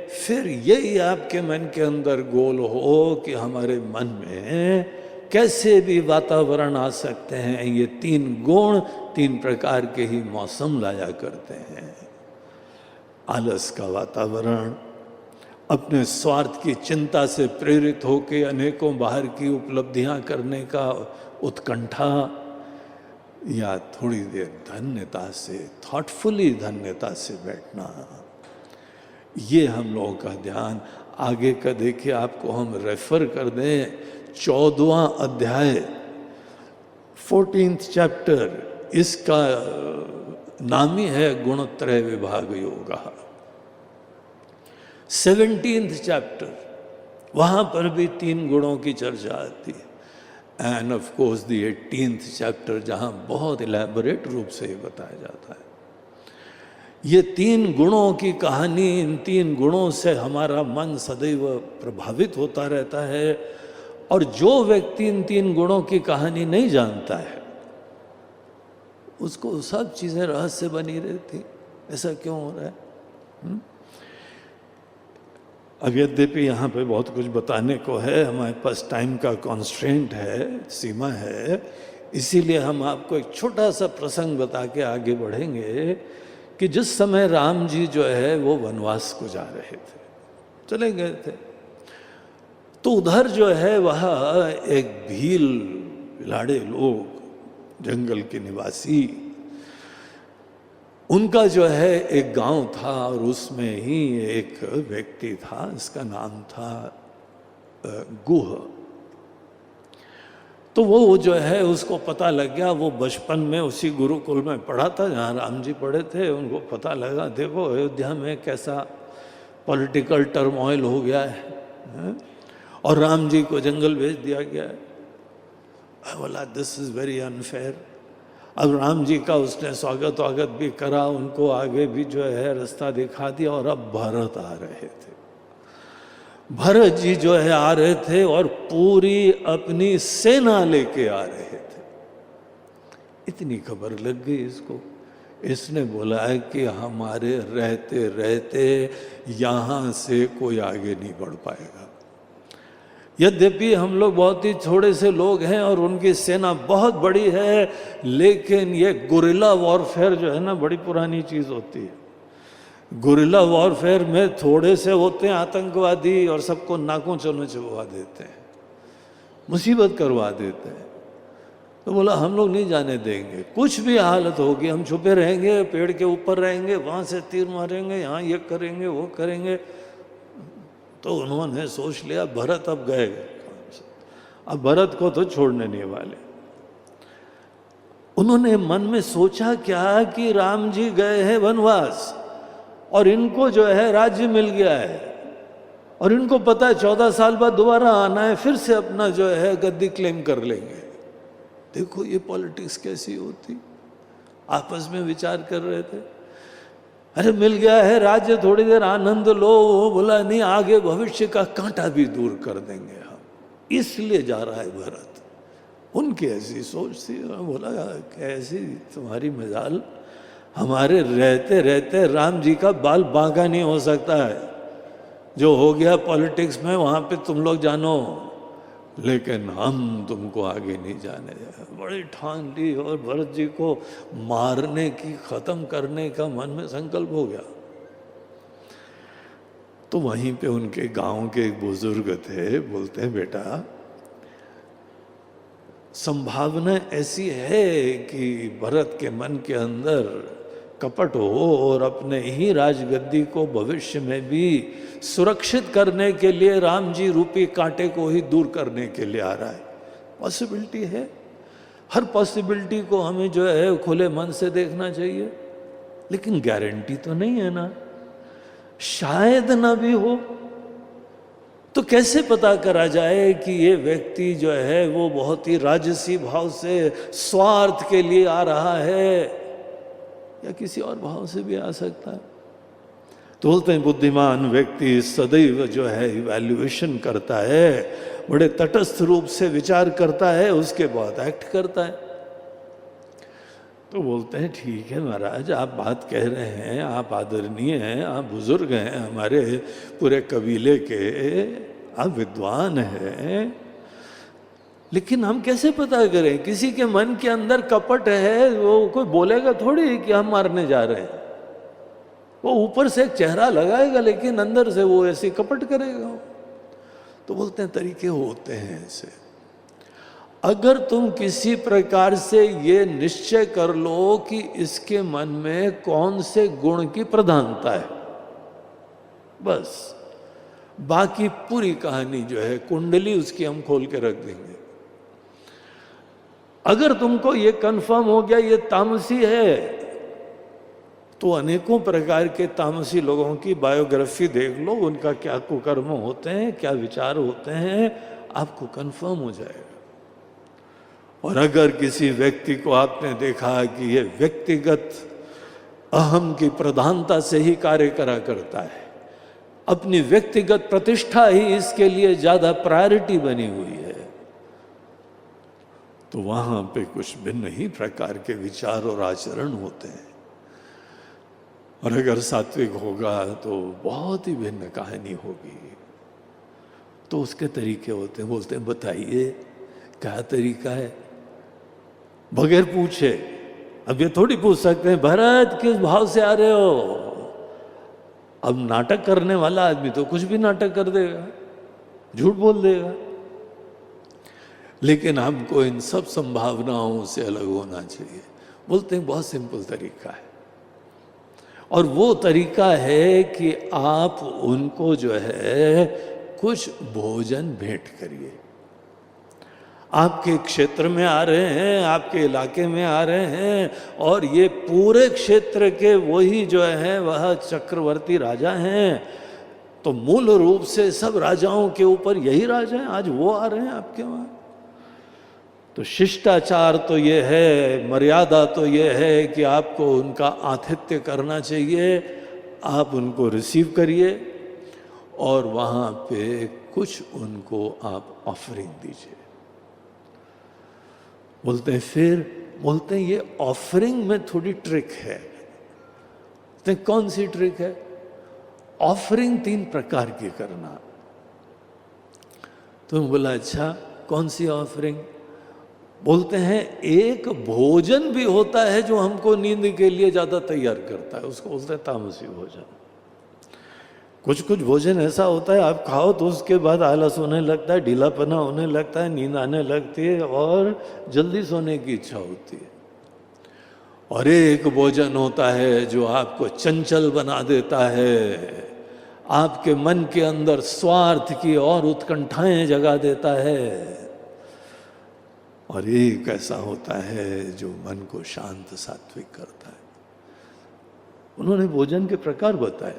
फिर यही आपके मन के अंदर गोल हो कि हमारे मन में कैसे भी वातावरण आ सकते हैं। ये 3 गुण 3 प्रकार के ही मौसम लाया करते हैं। आलस का वातावरण, अपने स्वार्थ की चिंता से प्रेरित होकर अनेकों बाहर की उपलब्धियां करने का उत्कंठा, या थोड़ी देर धन्यता से, थॉटफुली धन्यता से बैठना। ये हम लोगों का ध्यान। आगे का देखिए, आपको हम रेफर कर दें 14वां अध्याय, 14th चैप्टर, इसका नाम ही है गुणत्रय विभाग योगा। 17th चैप्टर, वहां पर भी 3 गुणों की चर्चा आती है। End of course the 18th chapter, जहां बहुत इलेबोरेट रूप से ये बताया जाता है। ये 3 गुणों की कहानी, इन 3 गुणों से हमारा मन सदैव प्रभावित होता रहता है। और जो व्यक्ति इन 3 गुणों की कहानी नहीं जानता है, उसको सब चीजें रहस्य बनी रहती, ऐसा क्यों हो रहा है? अब यद्यपि यहाँ पे बहुत कुछ बताने को है, हमारे पास टाइम का कॉन्स्ट्रेंट है, सीमा है, इसीलिए हम आपको एक छोटा सा प्रसंग बता के आगे बढ़ेंगे कि जिस समय राम जी जो है वो वनवास को जा रहे थे, चले गए थे, तो उधर जो है वह एक भील लाड़े लोग, जंगल के निवासी, उनका जो है एक गांव था और उसमें ही एक व्यक्ति था, इसका नाम था गुह। तो वो जो है उसको पता लग गया, वो बचपन में उसी गुरुकुल में पढ़ा था जहाँ राम जी पढ़े थे। उनको पता लगा, देखो अयोध्या में कैसा पॉलिटिकल टर्मोइल हो गया है और राम जी को जंगल भेज दिया गया है। बोला दिस इज़ वेरी अनफेयर। अब राम जी का उसने स्वागत वागत भी करा, उनको आगे भी जो है रास्ता दिखा दिया। और अब भरत आ रहे थे, भरत जी जो है आ रहे थे और पूरी अपनी सेना लेके आ रहे थे। इतनी खबर लग गई इसको, इसने बोला है कि हमारे रहते रहते यहाँ से कोई आगे नहीं बढ़ पाएगा। यद्यपि हम लोग बहुत ही थोड़े से लोग हैं और उनकी सेना बहुत बड़ी है, लेकिन ये गुरिल्ला वॉरफेयर जो है ना, बड़ी पुरानी चीज़ होती है। गुरिल्ला वॉरफेयर में थोड़े से होते हैं आतंकवादी और सबको नाकों चलो चबवा देते हैं, मुसीबत करवा देते हैं। तो बोला हम लोग नहीं जाने देंगे, कुछ भी हालत होगी हम छुपे रहेंगे, पेड़ के ऊपर रहेंगे, वहाँ से तीर मारेंगे, यहाँ ये करेंगे वो करेंगे। तो उन्होंने सोच लिया भरत अब गए, अब भरत को तो छोड़ने नहीं वाले। उन्होंने मन में सोचा क्या कि राम जी गए हैं वनवास और इनको जो है राज्य मिल गया है और इनको पता है 14 साल बाद दोबारा आना है, फिर से अपना जो है गद्दी क्लेम कर लेंगे। देखो ये पॉलिटिक्स कैसी होती। आपस में विचार कर रहे थे, अरे मिल गया है राज्य, थोड़ी देर आनंद लो। वो बोला नहीं, आगे भविष्य का कांटा भी दूर कर देंगे हम, इसलिए जा रहा है भरत। उनकी ऐसी सोच थी। बोला कैसी तुम्हारी मजाल, हमारे रहते रहते राम जी का बाल बांका नहीं हो सकता है। जो हो गया पॉलिटिक्स में वहाँ पे तुम लोग जानो, लेकिन हम तुमको आगे नहीं जाने देंगे। बड़ी ठान ली और भरत जी को मारने की, खत्म करने का मन में संकल्प हो गया। तो वहीं पे उनके गांव के एक बुजुर्ग थे, बोलते हैं बेटा संभावना ऐसी है कि भरत के मन के अंदर कपट हो और अपने ही राजगद्दी को भविष्य में भी सुरक्षित करने के लिए राम जी रूपी कांटे को ही दूर करने के लिए आ रहा है। पॉसिबिलिटी है, हर पॉसिबिलिटी को हमें जो है खुले मन से देखना चाहिए, लेकिन गारंटी तो नहीं है ना, शायद ना भी हो। तो कैसे पता करा जाए कि ये व्यक्ति जो है वो बहुत ही राजसी भाव से स्वार्थ के लिए आ रहा है या किसी और भाव से भी आ सकता है। तो बोलते हैं बुद्धिमान व्यक्ति सदैव जो है इवैल्यूएशन करता है, बड़े तटस्थ रूप से विचार करता है, उसके बाद एक्ट करता है। तो बोलते हैं ठीक है महाराज, आप बात कह रहे हैं, आप आदरणीय हैं, आप बुजुर्ग हैं, हमारे पूरे कबीले के आप विद्वान हैं, लेकिन हम कैसे पता करें? किसी के मन के अंदर कपट है, वो कोई बोलेगा थोड़ी कि हम मारने जा रहे हैं। वो ऊपर से एक चेहरा लगाएगा लेकिन अंदर से वो ऐसे कपट करेगा। तो बोलते हैं तरीके होते हैं ऐसे। अगर तुम किसी प्रकार से ये निश्चय कर लो कि इसके मन में कौन से गुण की प्रधानता है, बस बाकी पूरी कहानी जो है कुंडली उसकी हम खोल के रख देंगे। अगर तुमको ये कंफर्म हो गया ये तामसी है, तो अनेकों प्रकार के तामसी लोगों की बायोग्राफी देख लो, उनका क्या कुकर्म होते हैं, क्या विचार होते हैं, आपको कंफर्म हो जाएगा। और अगर किसी व्यक्ति को आपने देखा कि ये व्यक्तिगत अहम की प्रधानता से ही कार्य करा करता है, अपनी व्यक्तिगत प्रतिष्ठा ही इसके लिए ज्यादा प्रायोरिटी बनी हुई है, तो वहां पे कुछ भिन्न ही प्रकार के विचार और आचरण होते हैं। और अगर सात्विक होगा तो बहुत ही भिन्न कहानी होगी। तो उसके तरीके होते हैं। बोलते हैं बताइए क्या तरीका है, बगैर पूछे। अब ये थोड़ी पूछ सकते हैं भरत किस भाव से आ रहे हो। अब नाटक करने वाला आदमी तो कुछ भी नाटक कर देगा, झूठ बोल देगा, लेकिन हमको इन सब संभावनाओं से अलग होना चाहिए। बोलते हैं बहुत सिंपल तरीका है, और वो तरीका है कि आप उनको जो है कुछ भोजन भेंट करिए। आपके क्षेत्र में आ रहे हैं, आपके इलाके में आ रहे हैं, और ये पूरे क्षेत्र के वही जो है वह चक्रवर्ती राजा हैं। तो मूल रूप से सब राजाओं के ऊपर यही राजा हैं, आज वो आ रहे हैं आपके वहां। तो शिष्टाचार तो ये है, मर्यादा तो ये है कि आपको उनका आतिथ्य करना चाहिए। आप उनको रिसीव करिए और वहाँ पे कुछ उनको आप ऑफरिंग दीजिए। बोलते हैं फिर बोलते हैं ये ऑफरिंग में थोड़ी ट्रिक है। तो कौन सी ट्रिक है? ऑफरिंग 3 प्रकार की करना। तो बोला अच्छा कौन सी ऑफरिंग? बोलते हैं एक भोजन भी होता है जो हमको नींद के लिए ज्यादा तैयार करता है, उसको बोलते हैं तामसी भोजन। कुछ कुछ भोजन ऐसा होता है आप खाओ तो उसके बाद आलस होने लगता है, ढीलापना होने लगता है, नींद आने लगती है और जल्दी सोने की इच्छा होती है। और एक भोजन होता है जो आपको चंचल बना देता है, आपके मन के अंदर स्वार्थ की और उत्कंठाएं जगा देता है। और एक ऐसा होता है जो मन को शांत सात्विक करता है। उन्होंने भोजन के प्रकार बताए।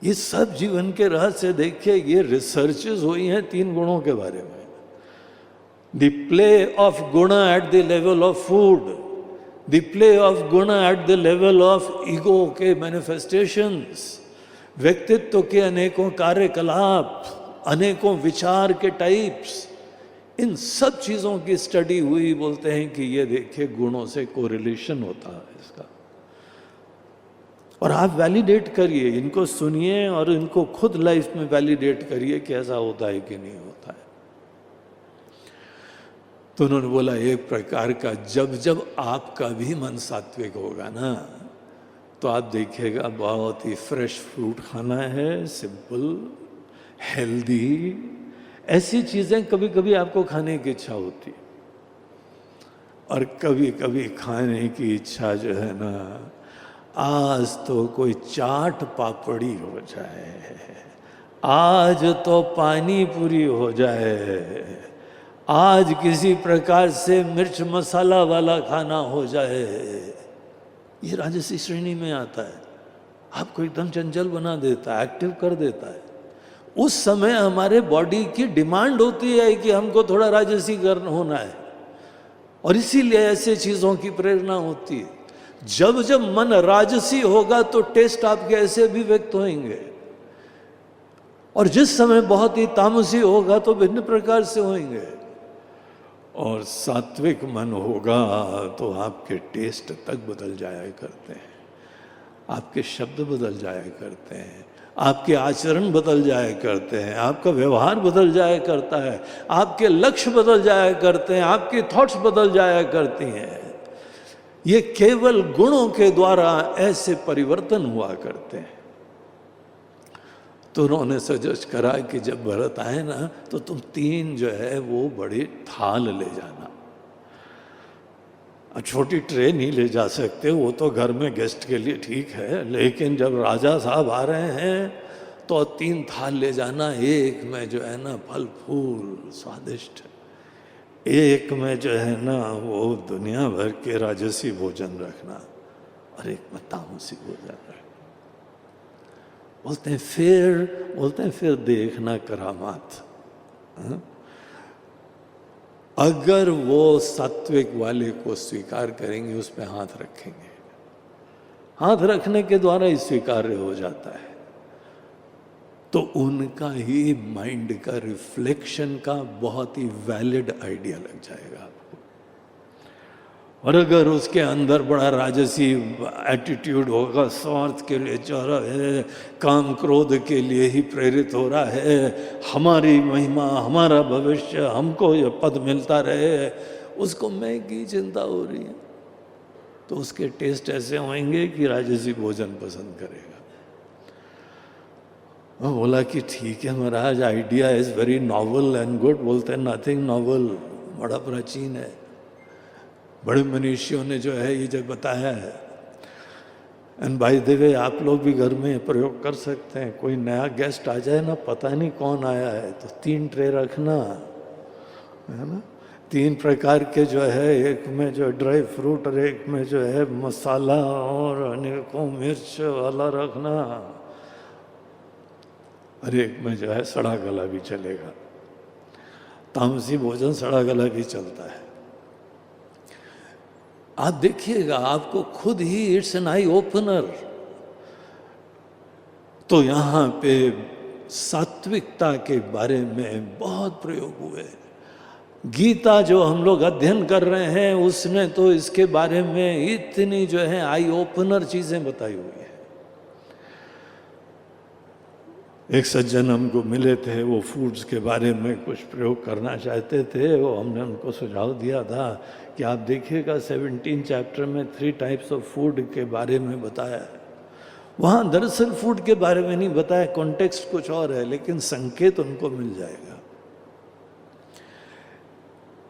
ये सब जीवन के रहस्य देखिए, ये रिसर्चेस हुई हैं 3 गुणों के बारे में। The play of guna at the level of food, the play of guna at the level of ego के मैनिफेस्टेशंस, व्यक्तित्व के अनेकों कार्यकलाप, अनेकों विचार के टाइप्स, इन सब चीजों की स्टडी हुई। बोलते हैं कि ये देखिए गुणों से कोरिलेशन होता है इसका। और आप वैलिडेट करिए, इनको सुनिए और इनको खुद लाइफ में वैलिडेट करिए कि ऐसा होता है कि नहीं होता है। तो उन्होंने बोला एक प्रकार का जब जब आपका भी मन सात्विक होगा ना, तो आप देखिएगा बहुत ही फ्रेश फ्रूट खाना है, सिंपल, हेल्दी, ऐसी चीजें कभी कभी आपको खाने की इच्छा होती, और कभी कभी खाने की इच्छा जो है ना, आज तो कोई चाट पापड़ी हो जाए, आज तो पानी पूरी हो जाए, आज किसी प्रकार से मिर्च मसाला वाला खाना हो जाए, ये राजसी श्रेणी में आता है। आपको एकदम चंचल बना देता है, एक्टिव कर देता है। उस समय हमारे बॉडी की डिमांड होती है कि हमको थोड़ा राजसी होना है, और इसीलिए ऐसे चीजों की प्रेरणा होती है। जब जब मन राजसी होगा तो टेस्ट आपके ऐसे भी व्यक्त होंगे, और जिस समय बहुत ही तामसी होगा तो भिन्न प्रकार से होंगे। और सात्विक मन होगा तो आपके टेस्ट तक बदल जाया करते हैं, आपके शब्द बदल जाया करते हैं, आपके आचरण बदल जाया करते हैं, आपका व्यवहार बदल जाया करता है, आपके लक्ष्य बदल जाया करते हैं, आपकी थॉट्स बदल जाया करती हैं। ये केवल गुणों के द्वारा ऐसे परिवर्तन हुआ करते हैं। तो उन्होंने सजेस्ट करा कि जब भरत आए ना, तो तुम 3 जो है वो बड़ी थाल ले जाना। छोटी ट्रे नहीं ले जा सकते, वो तो घर में गेस्ट के लिए ठीक है, लेकिन जब राजा साहब आ रहे हैं तो 3 थाल ले जाना। एक में जो है ना फल फूल स्वादिष्ट, एक में जो है ना वो दुनिया भर के राजसी भोजन रखना, और एक में तामसी भोजन रखना। बोलते हैं फिर देखना करामात। अगर वो सात्विक वाले को स्वीकार करेंगे, उस पर हाथ रखेंगे, हाथ रखने के द्वारा ही स्वीकार्य हो जाता है, तो उनका ही माइंड का रिफ्लेक्शन का बहुत ही वैलिड आइडिया लग जाएगा आपको। और अगर उसके अंदर बड़ा राजसी एटीट्यूड होगा, स्वार्थ के लिए चाह रहा है, काम क्रोध के लिए ही प्रेरित हो रहा है, हमारी महिमा, हमारा भविष्य, हमको ये पद मिलता रहे, उसको मैं की चिंता हो रही है, तो उसके टेस्ट ऐसे होंगे कि राजसी भोजन पसंद करेगा। वो बोला कि ठीक है महाराज, idea is very novel and good. बोलते हैं नथिंग नॉवल, बड़ा प्राचीन है, बड़े मनीषियों ने जो है ये जो बताया है। एंड बाय द वे आप लोग भी घर में प्रयोग कर सकते हैं। कोई नया गेस्ट आ जाए ना, पता नहीं कौन आया है, तो 3 ट्रे रखना है ना, 3 प्रकार के जो है, एक में जो ड्राई फ्रूट और एक में जो है मसाला और अनेकों मिर्च वाला रखना, और एक में जो है सड़ा गला भी चलेगा। तामसी भोजन सड़ा गला भी चलता है। आप देखिएगा, आपको खुद ही इट्स एन आई ओपनर। तो यहाँ पे सात्विकता के बारे में बहुत प्रयोग हुए। गीता जो हम लोग अध्ययन कर रहे हैं, उसने तो इसके बारे में इतनी जो है आई ओपनर चीजें बताई हुई है। एक सज्जन हमको मिले थे, वो फूड्स के बारे में कुछ प्रयोग करना चाहते थे। वो हमने उनको सुझाव दिया था कि आप देखिएगा 17 चैप्टर में 3 टाइप्स ऑफ फूड के बारे में बताया है। वहाँ दरअसल फूड के बारे में नहीं बताया, कॉन्टेक्स्ट कुछ और है, लेकिन संकेत उनको मिल जाएगा।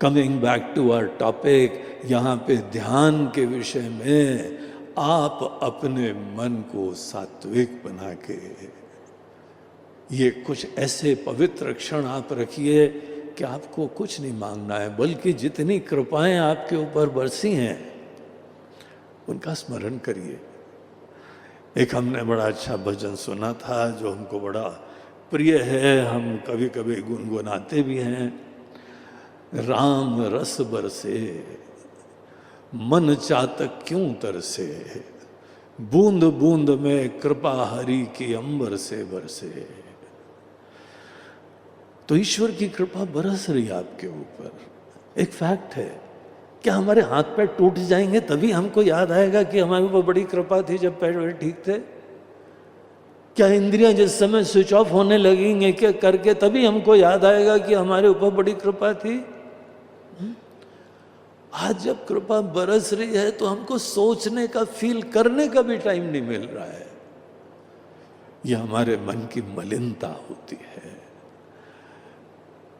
Coming back to our topic, यहाँ पे ध्यान के विषय में आप अपने मन को सात्विक बना के ये कुछ ऐसे पवित्र क्षण आप रखिए कि आपको कुछ नहीं मांगना है, बल्कि जितनी कृपाएं आपके ऊपर बरसी हैं उनका स्मरण करिए। एक हमने बड़ा अच्छा भजन सुना था जो हमको बड़ा प्रिय है, हम कभी कभी गुनगुनाते भी हैं। राम रस बरसे मन चातक क्यों तरसे, बूंद बूंद में कृपा हरि की अंबर से बरसे। तो ईश्वर की कृपा बरस रही है आपके ऊपर, एक फैक्ट है। क्या हमारे हाथ पैर टूट जाएंगे तभी हमको याद आएगा कि हमारे ऊपर बड़ी कृपा थी जब पैर वैर ठीक थे? क्या इंद्रियां जिस समय स्विच ऑफ होने लगेंगे क्या करके तभी हमको याद आएगा कि हमारे ऊपर बड़ी कृपा थी? आज जब कृपा बरस रही है तो हमको सोचने का, फील करने का भी टाइम नहीं मिल रहा है। यह हमारे मन की मलिनता होती है।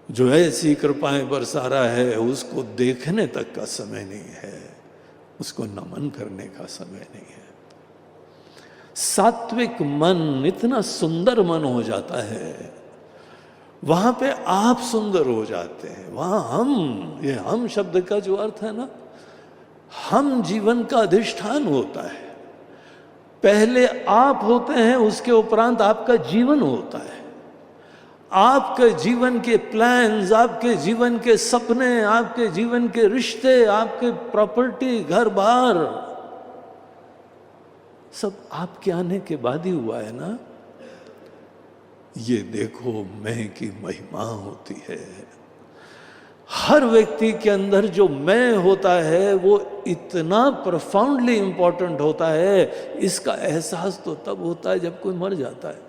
जो ऐसी कृपाएं बरसा रहा है उसको देखने तक का समय नहीं है, उसको नमन करने का समय नहीं है। सात्विक मन इतना सुंदर मन हो जाता है, वहां पे आप सुंदर हो जाते हैं। वहां हम, ये हम शब्द का जो अर्थ है ना, हम जीवन का अधिष्ठान होता है। पहले आप होते हैं, उसके उपरांत आपका जीवन होता है। आपके जीवन के प्लान्स, आपके जीवन के सपने, आपके जीवन के रिश्ते, आपके प्रॉपर्टी, घर बार, सब आपके आने के बाद ही हुआ है ना। ये देखो मैं की महिमा होती है। हर व्यक्ति के अंदर जो मैं होता है वो इतना प्रोफाउंडली इंपॉर्टेंट होता है। इसका एहसास तो तब होता है जब कोई मर जाता है।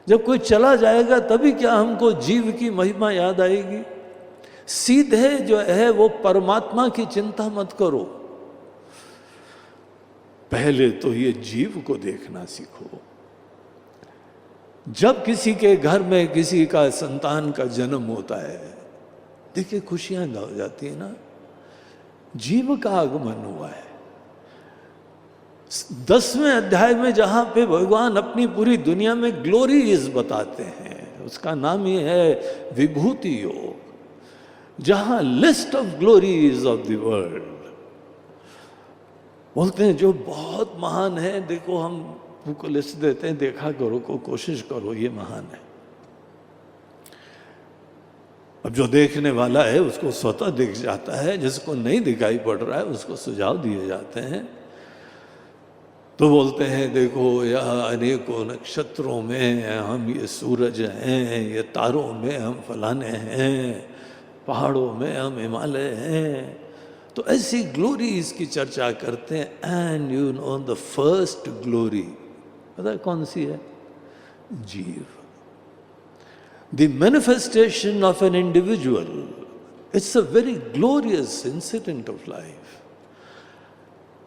जब कोई चला जाएगा तभी क्या हमको जीव की महिमा याद आएगी। सीधे जो है वो परमात्मा की चिंता मत करो, पहले तो ये जीव को देखना सीखो। जब किसी के घर में किसी का संतान का जन्म होता है, देखिए खुशियां हो जाती है ना, जीव का आगमन हुआ है। 10वें अध्याय में जहां पे भगवान अपनी पूरी दुनिया में ग्लोरीज बताते हैं, उसका नाम ही है विभूति योग, जहां list of glories of the world बोलते हैं जो बहुत महान है। देखो हम को लिस्ट देते हैं, देखा करो, को कोशिश करो, ये महान है। अब जो देखने वाला है उसको स्वतः दिख जाता है, जिसको नहीं दिखाई पड़ रहा है उसको सुझाव दिए जाते हैं। तो बोलते हैं देखो यह अनेकों नक्षत्रों में हम ये सूरज हैं, ये तारों में हम फलाने हैं, पहाड़ों में हम हिमालय हैं। तो ऐसी ग्लोरी इसकी चर्चा करते हैं। And you know the first glory पता है कौन सी है? जीव। The manifestation of an individual, it's a very glorious incident of life.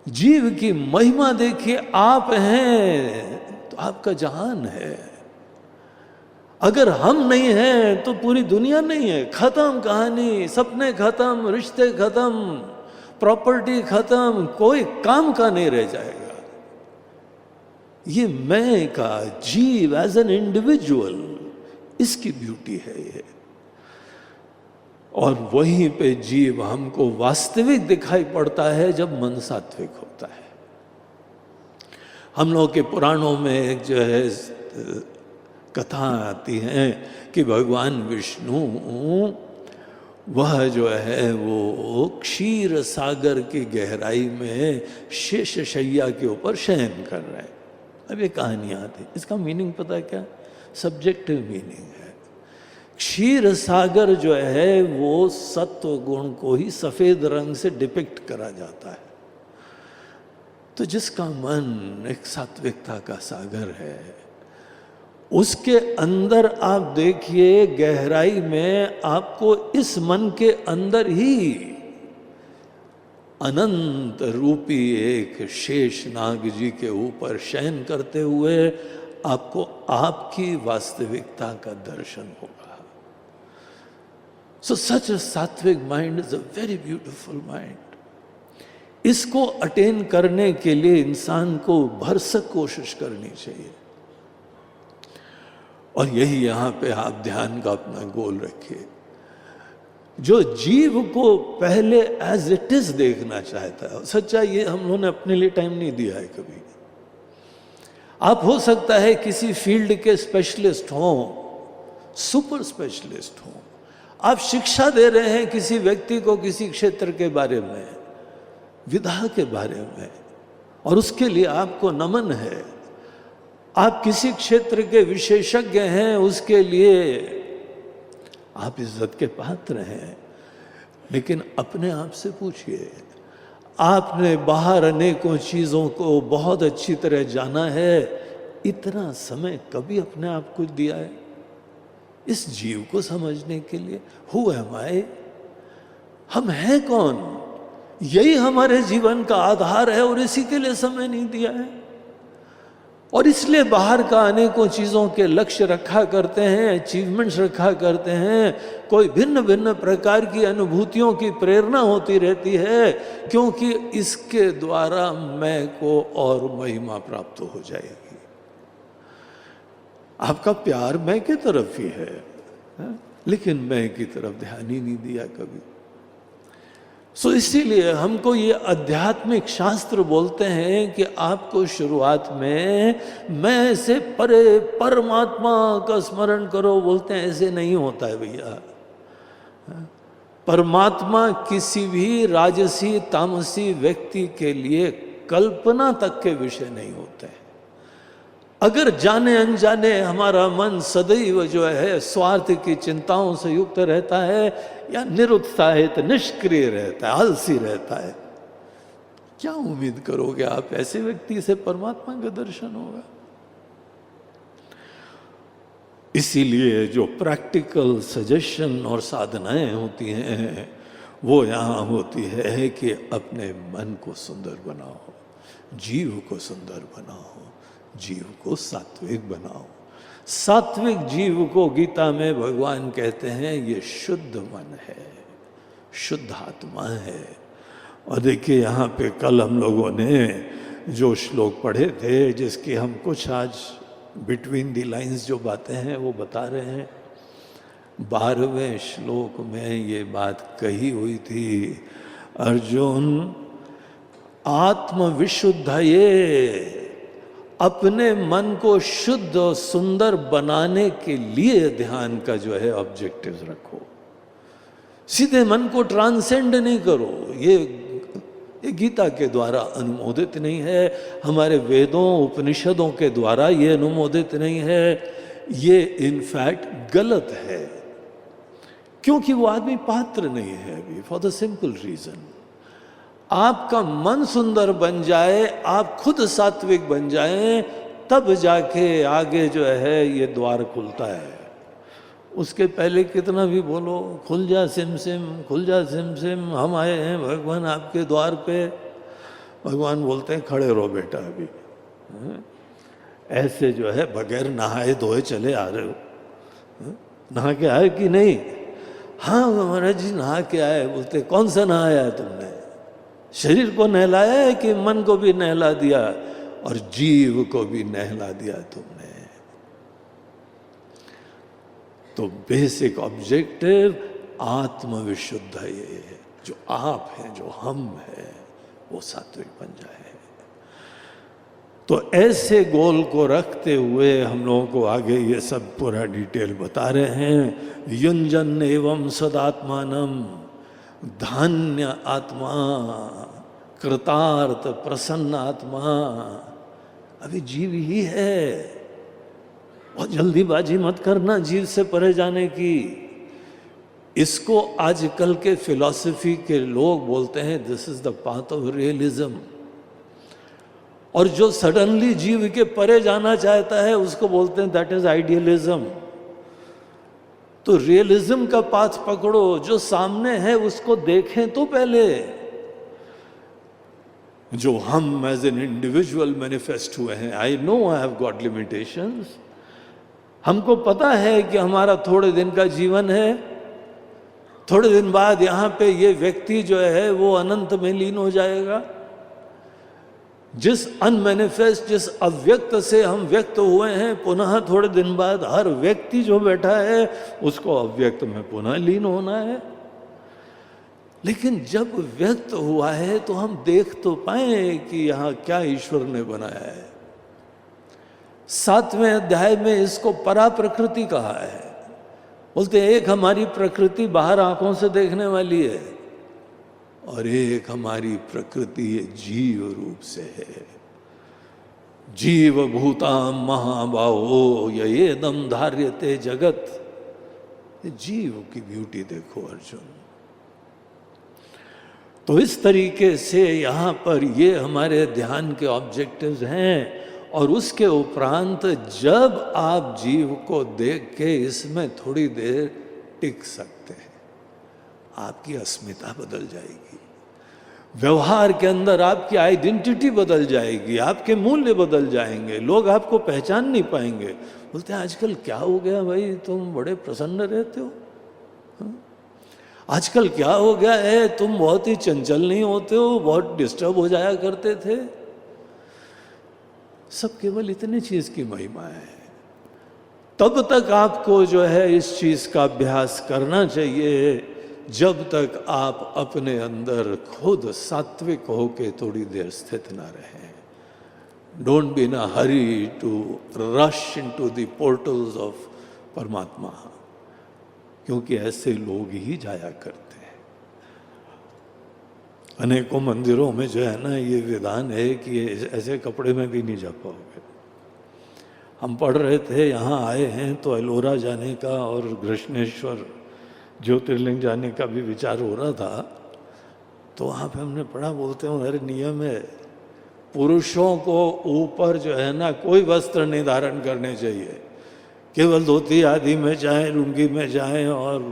जीव की महिमा देखिए, आप हैं तो आपका जहान है। अगर हम नहीं हैं तो पूरी दुनिया नहीं है, खत्म कहानी, सपने खत्म, रिश्ते खत्म, प्रॉपर्टी खत्म, कोई काम का नहीं रह जाएगा। ये मैं का जीव एज एन इंडिविजुअल, इसकी ब्यूटी है ये। और वहीं पे जीव हमको वास्तविक दिखाई पड़ता है जब मन सात्विक होता है। हम लोग के पुराणों में एक जो है कथा आती है कि भगवान विष्णु वह जो है वो क्षीर सागर की गहराई में शेष शैया के ऊपर शयन कर रहे हैं। अब ये कहानी आती है, इसका मीनिंग पता है क्या? सब्जेक्टिव मीनिंग है। क्षीर सागर जो है वो सत्व गुण को ही सफेद रंग से डिपिक्ट करा जाता है। तो जिसका मन एक सात्विकता का सागर है, उसके अंदर आप देखिए गहराई में आपको इस मन के अंदर ही अनंत रूपी एक शेष नाग जी के ऊपर शयन करते हुए आपको आपकी वास्तविकता का दर्शन होगा। सो सच अ सात्विक mind is a very beautiful mind. इसको अटेन करने के लिए इंसान को भरसक कोशिश करनी चाहिए। और यही यहाँ पे आप ध्यान का अपना गोल रखिए। जो जीव को पहले एज इट इज देखना चाहता है, सच्चा ये हम लोगों ने अपने लिए टाइम नहीं दिया है कभी। आप हो सकता है किसी फील्ड के स्पेशलिस्ट हो, सुपर स्पेशलिस्ट हो, आप शिक्षा दे रहे हैं किसी व्यक्ति को किसी क्षेत्र के बारे में, विधा के बारे में, और उसके लिए आपको नमन है। आप किसी क्षेत्र के विशेषज्ञ हैं, उसके लिए आप इज्जत के पात्र हैं। लेकिन अपने आप से पूछिए, आपने बाहर अनेकों चीज़ों को बहुत अच्छी तरह जाना है, इतना समय कभी अपने आप को दिया है इस जीव को समझने के लिए? हु एम आई? हम हैं कौन? यही हमारे जीवन का आधार है और इसी के लिए समय नहीं दिया है। और इसलिए बाहर का अनेकों चीज़ों के लक्ष्य रखा करते हैं, अचीवमेंट्स रखा करते हैं, कोई भिन्न भिन्न प्रकार की अनुभूतियों की प्रेरणा होती रहती है, क्योंकि इसके द्वारा मैं को और महिमा प्राप्त हो जाएगी। आपका प्यार मैं की तरफ ही है, लेकिन मैं की तरफ ध्यान ही नहीं दिया कभी। सो इसीलिए हमको ये आध्यात्मिक शास्त्र बोलते हैं कि आपको शुरुआत में मैं से परे परमात्मा का स्मरण करो। बोलते हैं ऐसे नहीं होता है भैया। परमात्मा किसी भी राजसी तामसी व्यक्ति के लिए कल्पना तक के विषय नहीं होते हैं। अगर जाने अनजाने हमारा मन सदैव जो है स्वार्थ की चिंताओं से युक्त रहता है या निरुत्साहित निष्क्रिय रहता है, आलसी रहता है, क्या उम्मीद करोगे आप ऐसे व्यक्ति से परमात्मा का दर्शन होगा? इसीलिए जो प्रैक्टिकल सजेशन और साधनाएं होती हैं वो यहाँ होती है कि अपने मन को सुंदर बनाओ, जीव को सुंदर बनाओ, जीव को सात्विक बनाओ। सात्विक जीव को गीता में भगवान कहते हैं ये शुद्ध मन है, शुद्ध आत्मा है। और देखिए यहाँ पे कल हम लोगों ने जो श्लोक पढ़े थे, जिसकी हम कुछ आज बिटवीन द लाइंस जो बातें हैं वो बता रहे हैं। 12वें श्लोक में ये बात कही हुई थी, अर्जुन आत्मविशुद्धये, अपने मन को शुद्ध और सुंदर बनाने के लिए ध्यान का जो है ऑब्जेक्टिव रखो। सीधे मन को ट्रांसेंड नहीं करो, ये गीता के द्वारा अनुमोदित नहीं है, हमारे वेदों उपनिषदों के द्वारा ये अनुमोदित नहीं है, ये इनफैक्ट गलत है। क्योंकि वो आदमी पात्र नहीं है अभी, फॉर द सिंपल रीजन आपका मन सुंदर बन जाए, आप खुद सात्विक बन जाएं, तब जाके आगे जो है ये द्वार खुलता है। उसके पहले कितना भी बोलो खुल जा सिम सिम, खुल जा सिम सिम, हम आए हैं भगवान आपके द्वार पे, भगवान बोलते हैं खड़े रहो बेटा अभी। ऐसे जो है बगैर नहाए धोए चले आ रहे हो, नहा के आए कि नहीं? हाँ महाराज जी नहा के आए। बोलते कौन सा नहाया है तुमने? शरीर को नहलाया है कि मन को भी नहला दिया और जीव को भी नहला दिया तुमने? तो बेसिक ऑब्जेक्टिव आत्मविशुद्ध है, ये जो आप हैं, जो हम हैं, वो सात्विक बन जाए। तो ऐसे गोल को रखते हुए हम लोगों को आगे ये सब पूरा डिटेल बता रहे हैं। युंजन एवं सदात्मानम, धन्य आत्मा, कृतार्थ प्रसन्न आत्मा। अभी जीव ही है, बहुत जल्दीबाजी मत करना जीव से परे जाने की। इसको आजकल के फिलॉसफी के लोग बोलते हैं this is the path of realism. और जो सडनली जीव के परे जाना चाहता है उसको बोलते हैं दैट इज आइडियलिज्म। तो रियलिज्म का पाथ पकड़ो, जो सामने है उसको देखें तो पहले। जो हम एज एन इंडिविजुअल मैनिफेस्ट हुए हैं, I know I have got limitations. हमको पता है कि हमारा थोड़े दिन का जीवन है, थोड़े दिन बाद यहाँ पे ये व्यक्ति जो है वो अनंत में लीन हो जाएगा। जिस अनमैनिफेस्ट, जिस अव्यक्त से हम व्यक्त हुए हैं, पुनः थोड़े दिन बाद हर व्यक्ति जो बैठा है उसको अव्यक्त में पुनः लीन होना है। लेकिन जब व्यक्त हुआ है तो हम देख तो पाए कि यहाँ क्या ईश्वर ने बनाया है। 7वें अध्याय में इसको परा प्रकृति कहा है। बोलते हैं एक हमारी प्रकृति बाहर आंखों से देखने वाली है और एक हमारी प्रकृति जीव रूप से है। जीव भूताम महाबाहो येदम धार्यते जगत। जीव की ब्यूटी देखो अर्जुन, तो इस तरीके से यहाँ पर ये हमारे ध्यान के ऑब्जेक्टिव्स हैं। और उसके उपरांत जब आप जीव को देख के इसमें थोड़ी देर टिक सकते हैं, आपकी अस्मिता बदल जाएगी, व्यवहार के अंदर आपकी आइडेंटिटी बदल जाएगी, आपके मूल्य बदल जाएंगे, लोग आपको पहचान नहीं पाएंगे। बोलते हैं आजकल क्या हो गया भाई, तुम बड़े प्रसन्न रहते हो, आजकल क्या हो गया है, तुम बहुत ही चंचल नहीं होते हो, बहुत डिस्टर्ब हो जाया करते थे। सब केवल इतनी चीज की महिमा है। तब तक आपको जो है इस चीज का अभ्यास करना चाहिए जब तक आप अपने अंदर खुद सात्विक होके थोड़ी देर स्थित ना रहें। Don't be in a hurry to rush into the portals of paramatma, क्योंकि ऐसे लोग ही जाया करते हैं। अनेकों मंदिरों में जो है ना ये विधान है कि ऐसे कपड़े में भी नहीं जा पाओगे। हम पढ़ रहे थे, यहाँ आए हैं तो एलोरा जाने का और कृष्णेश्वर ज्योतिर्लिंग जाने का भी विचार हो रहा था। तो वहाँ पे हमने पढ़ा, बोलते हैं हमारे नियम है पुरुषों को ऊपर जो है ना कोई वस्त्र नहीं धारण करने चाहिए, केवल धोती आदि में जाएं, लुंगी में जाएं, और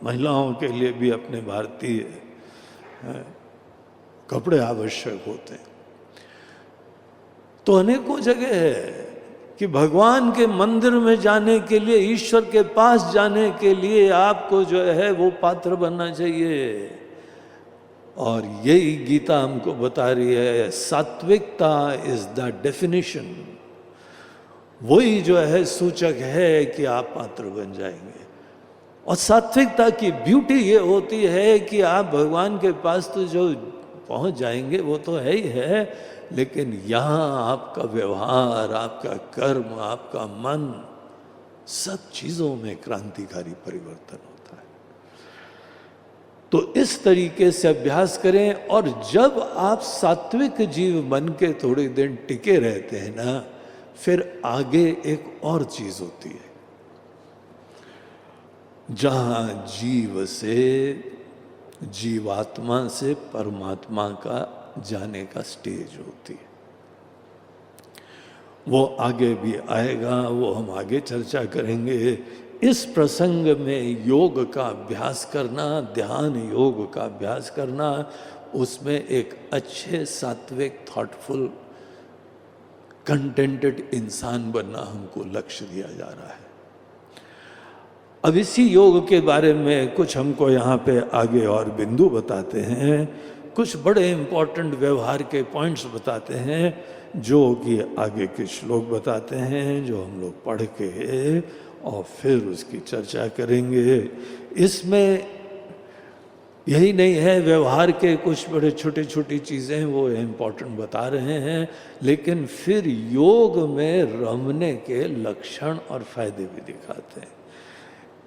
महिलाओं के लिए भी अपने भारतीय कपड़े आवश्यक होते हैं। तो अनेकों जगह है कि भगवान के मंदिर में जाने के लिए, ईश्वर के पास जाने के लिए आपको जो है वो पात्र बनना चाहिए। और यही गीता हमको बता रही है, सात्विकता इज द डेफिनेशन, वही जो है सूचक है कि आप पात्र बन जाएंगे। और सात्विकता की ब्यूटी ये होती है कि आप भगवान के पास तो जो पहुंच जाएंगे वो तो है ही है, लेकिन यहाँ आपका व्यवहार, आपका कर्म, आपका मन, सब चीजों में क्रांतिकारी परिवर्तन होता है। तो इस तरीके से अभ्यास करें। और जब आप सात्विक जीव बन के थोड़ी दिन टिके रहते हैं ना, फिर आगे एक और चीज होती है, जहां जीव से, जीवात्मा से परमात्मा का जाने का स्टेज होती है। वो आगे भी आएगा, वो हम आगे चर्चा करेंगे। इस प्रसंग में योग का अभ्यास करना, ध्यान योग का अभ्यास करना, उसमें एक अच्छे सात्विक थॉटफुल कंटेंटेड इंसान बनना हमको लक्ष्य दिया जा रहा है। अब इसी योग के बारे में कुछ हमको यहाँ पे आगे और बिंदु बताते हैं, कुछ बड़े इंपॉर्टेंट व्यवहार के पॉइंट्स बताते हैं, जो कि आगे के श्लोक बताते हैं, जो हम लोग पढ़ के और फिर उसकी चर्चा करेंगे। इसमें यही नहीं है, व्यवहार के कुछ बड़े छोटे छोटी चीज़ें वो इम्पोर्टेंट बता रहे हैं, लेकिन फिर योग में रमने के लक्षण और फायदे भी दिखाते हैं।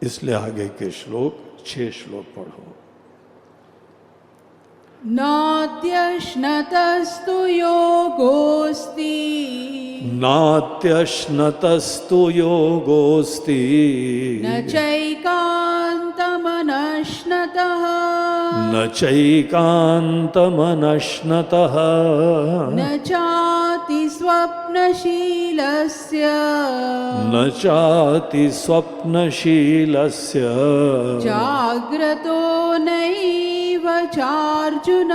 इसलिए आगे के श्लोक, 6 श्लोक पढ़ो। नात्यश्नतस्तु योगोऽस्ति, नात्यश्नतस्तु योगोऽस्ति, न चैकान्तमनश्नतः, न चैकान्तमनश्नतः, न चाति स्वप्नशीलस्य, न चाति स्वप्नशीलस्य, जाग्रतो नैव चार्जुन,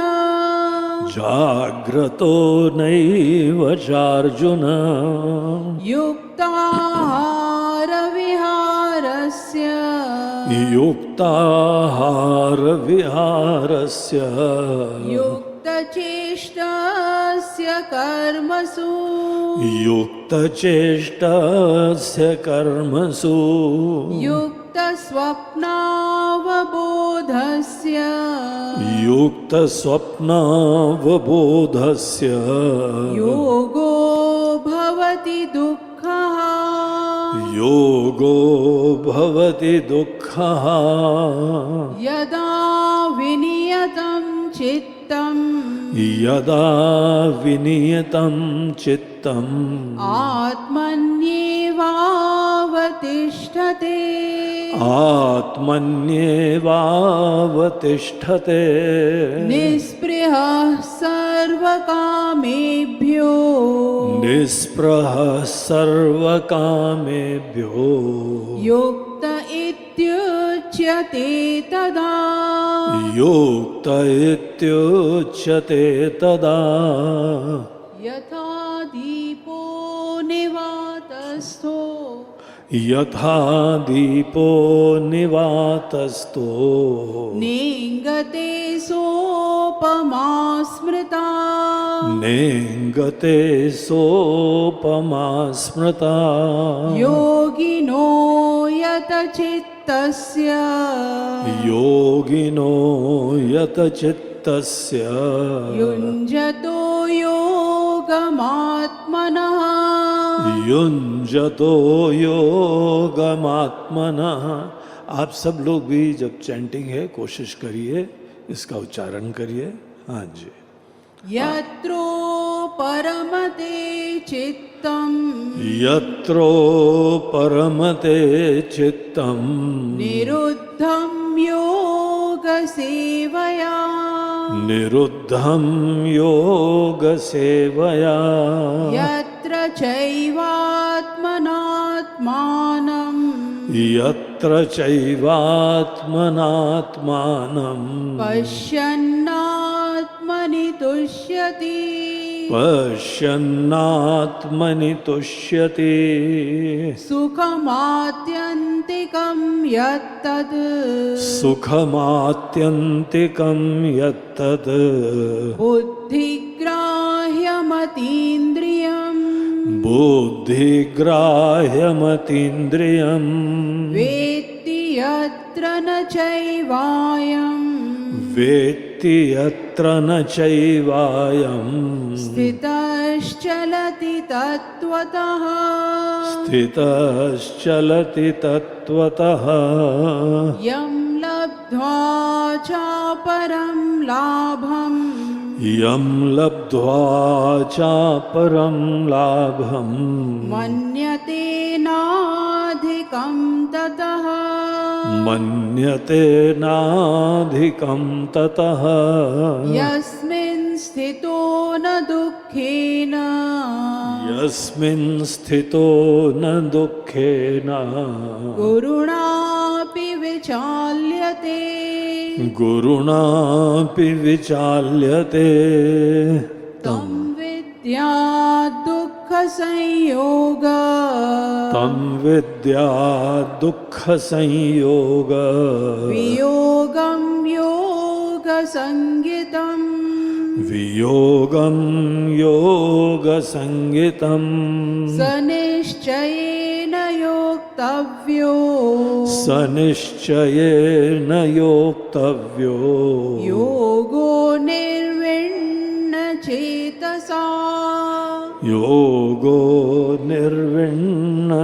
जाग्रतो नैव चार्जुन, युक्ताहारविहारस्य, युक्ताहारविहारस्य, युक्तचेष्टस्य कर्मसु, युक्तचेष्टस्य कर्मसु, युक्तस्वप्नावबोधस्य, युक्तस्वप्नावबोधस्य, योगो भवति दुःखः, योगो भवति दुःखः, यदा विनियतं चित्तम्, यदा विनियतं चित्तम्, आत्मन्येवावतिष्ठते, आत्मन्येवावतिष्ठते निःस्पृहः सर्वकामेभ्यो निःस्पृहः सर्वकामेभ्यो युक्त इत्युच्यते तदा युक्त इत्युच्यते तदा यथा दीपो निवातस्थो यथा दीपो निवातस्थो नेङ्गते सोपमा स्मृता नेङ्गते सोपमा स्मृता योगिनो यतचित्तस्य योगिनो यतचित्तस्य युञ्जतो योगमात्मनः युञ्जतो योगमात्मनः। आप सब लोग भी जब चैंटिंग है कोशिश करिए, इसका उच्चारण करिए। हाँ जी। यत्रो परमते चित्तम् यत्रो परमते चित्तम् निरुद्धं योगसेवया निरुद्धं योगसेवया यत्र चैवात्मनात्मानं यत्र चैवात्मनात्मानं पश्यन्नात्मनि तुष्यति पश्यन्नात्मनि तुष्यति सुखमात्यन्तिकं यत्तद् सुखमात्यन्तिकं यत्तद् बुद्धिग्राह्यमतीन्द्रियम् बुद्धिग्राह्यमतीन्द्रियम् वेत्ति यत्र न चैवायम् वेत्ति यत्र न चैवायम् स्थितश्चलति तत्त्वतः स्थितश्चलति तत्त्वतः यं लब्ध्वा चापरं लाभम् यं लब्ध्वा चापरं लाभं मन्यते नाधिकं ततः मन्यते नाधिकं ततः यस्मिन् स्थितो न दुःखेन यस्मिन् स्थितो न दुःखेन गुरुणापि विचाल्यते गुरुणापि विचाल्यते तं विद्या दुःखसंयोग तं विद्या दुःखसंयोग वियोगं योगसंज्ञितम् वियोगं योगसंज्ञितम् स निश्चयेन योक्तव्यो स निश्चयेन योक्तव्यो योगो निर्विण्णचेतसा योगो निर्विण्णचेतसा।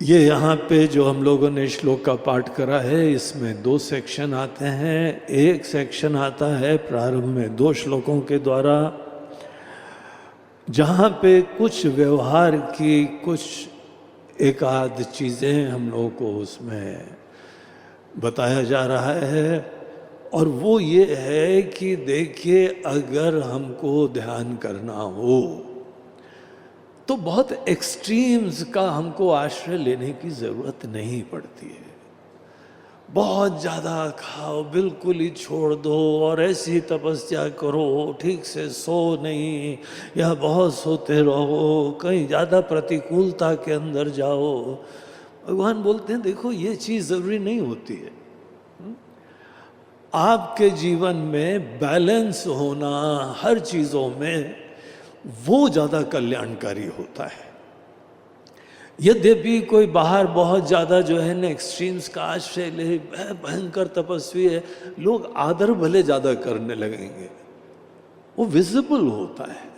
ये यहाँ पे जो हम लोगों ने श्लोक का पाठ करा है, इसमें दो सेक्शन आते हैं। एक सेक्शन आता है प्रारंभ में 2 श्लोकों के द्वारा, जहाँ पे कुछ व्यवहार की कुछ एक आध चीज़ें हम लोगों को उसमें बताया जा रहा है। और वो ये है कि देखिए, अगर हमको ध्यान करना हो तो बहुत एक्सट्रीम्स का हमको आश्रय लेने की ज़रूरत नहीं पड़ती है। बहुत ज़्यादा खाओ, बिल्कुल ही छोड़ दो और ऐसी तपस्या करो, ठीक से सो नहीं या बहुत सोते रहो, कहीं ज़्यादा प्रतिकूलता के अंदर जाओ। भगवान बोलते हैं देखो, ये चीज़ ज़रूरी नहीं होती है। आपके जीवन में बैलेंस होना हर चीज़ों में वो ज़्यादा कल्याणकारी होता है। यद्यपि कोई बाहर बहुत ज़्यादा जो है ना एक्सट्रीम्स का आश्रय ले, भयंकर तपस्वी है, लोग आदर भले ज़्यादा करने लगेंगे, वो विजिबल होता है।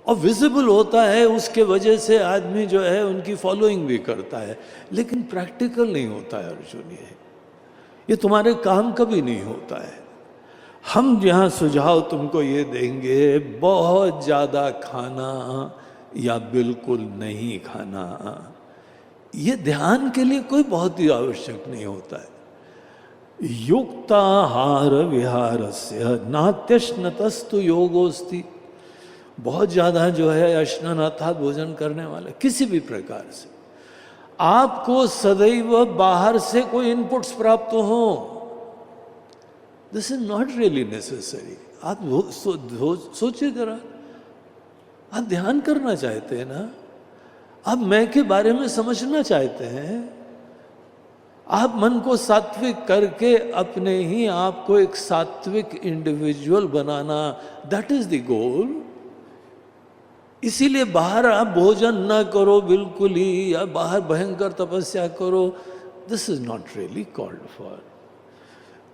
और विजिबल होता है उसके वजह से आदमी जो है उनकी फॉलोइंग भी करता है, लेकिन प्रैक्टिकल नहीं होता है अर्जुन। ये तुम्हारे काम कभी नहीं होता है। हम यहाँ सुझाव तुमको ये देंगे, बहुत ज़्यादा खाना या बिल्कुल नहीं खाना, ये ध्यान के लिए कोई बहुत ही आवश्यक नहीं होता है। युक्ताहार विहारस्य नात्यश्नतस्तु योगोस्ति। बहुत ज़्यादा जो है अश्नन अर्थात भोजन करने वाले किसी भी प्रकार से आपको सदैव बाहर से कोई इनपुट्स प्राप्त हो, this is not really necessary. आप सोचिए जरा, आप ध्यान करना चाहते हैं ना, आप मैं के बारे में समझना चाहते हैं, आप मन को सात्विक करके अपने ही आप को एक सात्विक individual banana, that is the goal. इसीलिए बाहर आप भोजन ना करो बिल्कुल ही, या बाहर भयंकर तपस्या करो, this is not really called for.